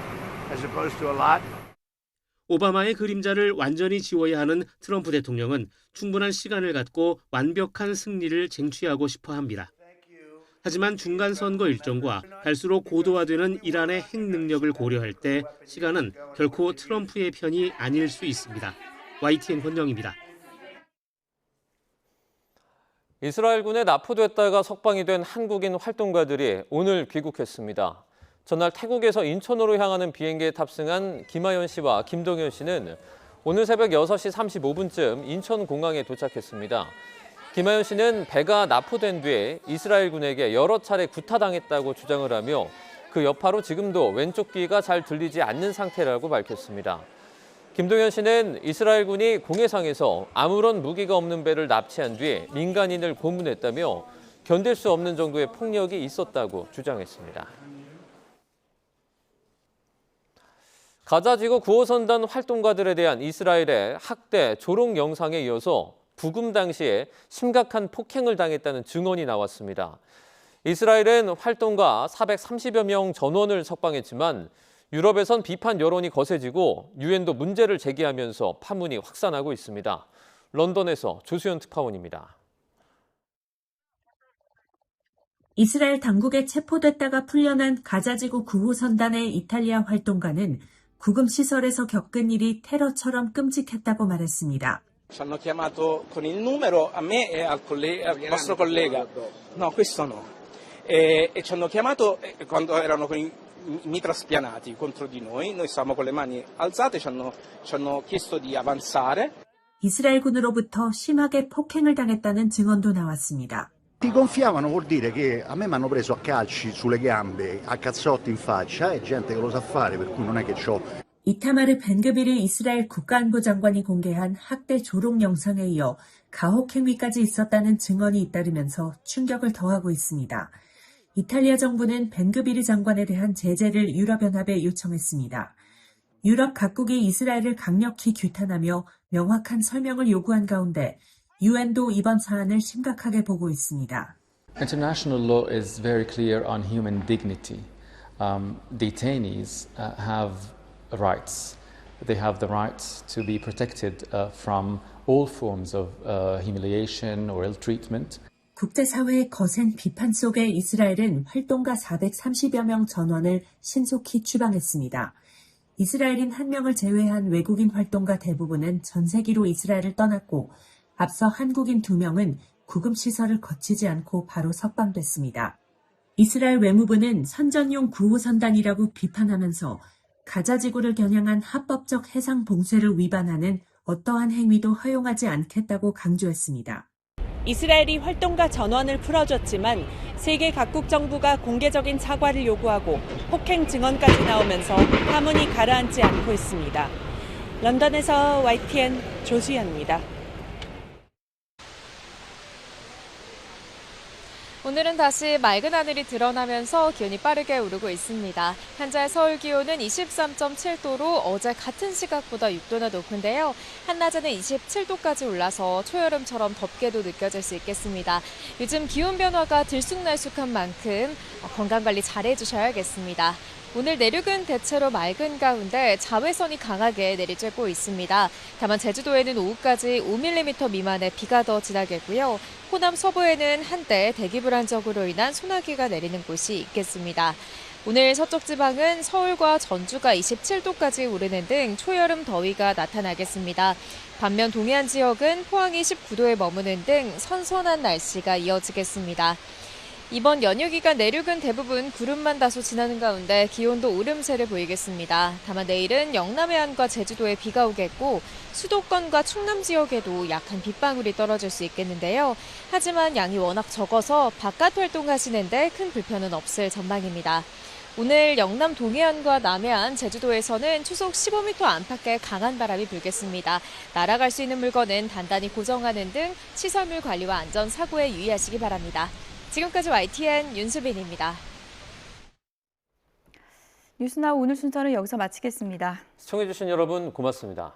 as opposed to a lot. 오바마의 그림자를 완전히 지워야 하는 트럼프 대통령은 충분한 시간을 갖고 완벽한 승리를 쟁취하고 싶어 합니다. 하지만 중간 선거 일정과 갈수록 고도화되는 이란의 핵 능력을 고려할 때 시간은 결코 트럼프의 편이 아닐 수 있습니다. YTN 권영입니다. 이스라엘군에 납포됐다가 석방이 된 한국인 활동가들이 오늘 귀국했습니다. 전날 태국에서 인천으로 향하는 비행기에 탑승한 김하연 씨와 김동현 씨는 오늘 새벽 6시 35분쯤 인천공항에 도착했습니다. 김하연 씨는 배가 납포된 뒤에 이스라엘군에게 여러 차례 구타당했다고 주장을 하며 그 여파로 지금도 왼쪽 귀가 잘 들리지 않는 상태라고 밝혔습니다. 김동현 씨는 이스라엘군이 공해상에서 아무런 무기가 없는 배를 납치한 뒤에 민간인을 고문했다며 견딜 수 없는 정도의 폭력이 있었다고 주장했습니다. 가자지구 구호선단 활동가들에 대한 이스라엘의 학대, 조롱 영상에 이어서 부금 당시에 심각한 폭행을 당했다는 증언이 나왔습니다. 이스라엘은 활동가 430여 명 전원을 석방했지만 유럽에선 비판 여론이 거세지고 유엔도 문제를 제기하면서 파문이 확산하고 있습니다. 런던에서 조수연 특파원입니다. 이스라엘 당국에 체포됐다가 풀려난 가자지구 구호선단의 이탈리아 활동가는 구금시설에서 겪은 일이 테러처럼 끔찍했다고 말했습니다. Ci hanno chiamato con il numero a me e al vostro collega. No, questo no. E ci hanno chiamato quando erano con i mitra spianati contro di noi. Noi stavamo con le mani alzate, ci hanno chiesto di avanzare. 이스라엘군으로부터 심하게 폭행을 당했다는 증언도 나왔습니다. Ti gonfiavano vuol dire che a me mi hanno preso a calci sulle gambe, a cazzotti in faccia, è gente che lo sa fare, per cui non è che c'ho. 이타마르 벤그비르 이스라엘 국가안보 장관이 공개한 학대 조롱 영상에 이어 가혹 행위까지 있었다는 증언이 잇따르면서 충격을 더하고 있습니다. 이탈리아 정부는 벤그비르 장관에 대한 제재를 유럽연합에 요청했습니다. 유럽 각국이 이스라엘을 강력히 규탄하며 명확한 설명을 요구한 가운데 유엔도 이번 사안을 심각하게 보고 있습니다. International law is very clear on human dignity. Detainees have rights. They have the right to be protected from all forms of humiliation or ill treatment. 국제사회의 거센 비판 속에 이스라엘은 활동가 430여 명 전원을 신속히 추방했습니다. 이스라엘인 1명을 제외한 외국인 활동가 대부분은 전세기로 이스라엘을 떠났고 앞서 한국인 2명은 구금시설을 거치지 않고 바로 석방됐습니다. 이스라엘 외무부는 선전용 구호선단이라고 비판하면서 가자지구를 겨냥한 합법적 해상 봉쇄를 위반하는 어떠한 행위도 허용하지 않겠다고 강조했습니다. 이스라엘이 활동가 전원을 풀어줬지만 세계 각국 정부가 공개적인 사과를 요구하고 폭행 증언까지 나오면서 파문이 가라앉지 않고 있습니다. 런던에서 YTN 조수연입니다. 오늘은 다시 맑은 하늘이 드러나면서 기온이 빠르게 오르고 있습니다. 현재 서울 기온은 23.7도로 어제 같은 시각보다 6도나 높은데요. 한낮에는 27도까지 올라서 초여름처럼 덥게도 느껴질 수 있겠습니다. 요즘 기온 변화가 들쑥날쑥한 만큼 건강관리 잘 해주셔야겠습니다. 오늘 내륙은 대체로 맑은 가운데 자외선이 강하게 내리쬐고 있습니다. 다만 제주도에는 오후까지 5mm 미만의 비가 더 지나겠고요. 호남 서부에는 한때 대기 불안정으로 인한 소나기가 내리는 곳이 있겠습니다. 오늘 서쪽 지방은 서울과 전주가 27도까지 오르는 등 초여름 더위가 나타나겠습니다. 반면 동해안 지역은 포항이 19도에 머무는 등 선선한 날씨가 이어지겠습니다. 이번 연휴 기간 내륙은 대부분 구름만 다소 지나는 가운데 기온도 오름세를 보이겠습니다. 다만 내일은 영남 해안과 제주도에 비가 오겠고 수도권과 충남 지역에도 약한 빗방울이 떨어질 수 있겠는데요. 하지만 양이 워낙 적어서 바깥 활동하시는데 큰 불편은 없을 전망입니다. 오늘 영남 동해안과 남해안, 제주도에서는 초속 15m 안팎의 강한 바람이 불겠습니다. 날아갈 수 있는 물건은 단단히 고정하는 등 시설물 관리와 안전 사고에 유의하시기 바랍니다. 지금까지 YTN 윤수빈입니다. 뉴스나우 오늘 순서는 여기서 마치겠습니다. 시청해주신 여러분 고맙습니다.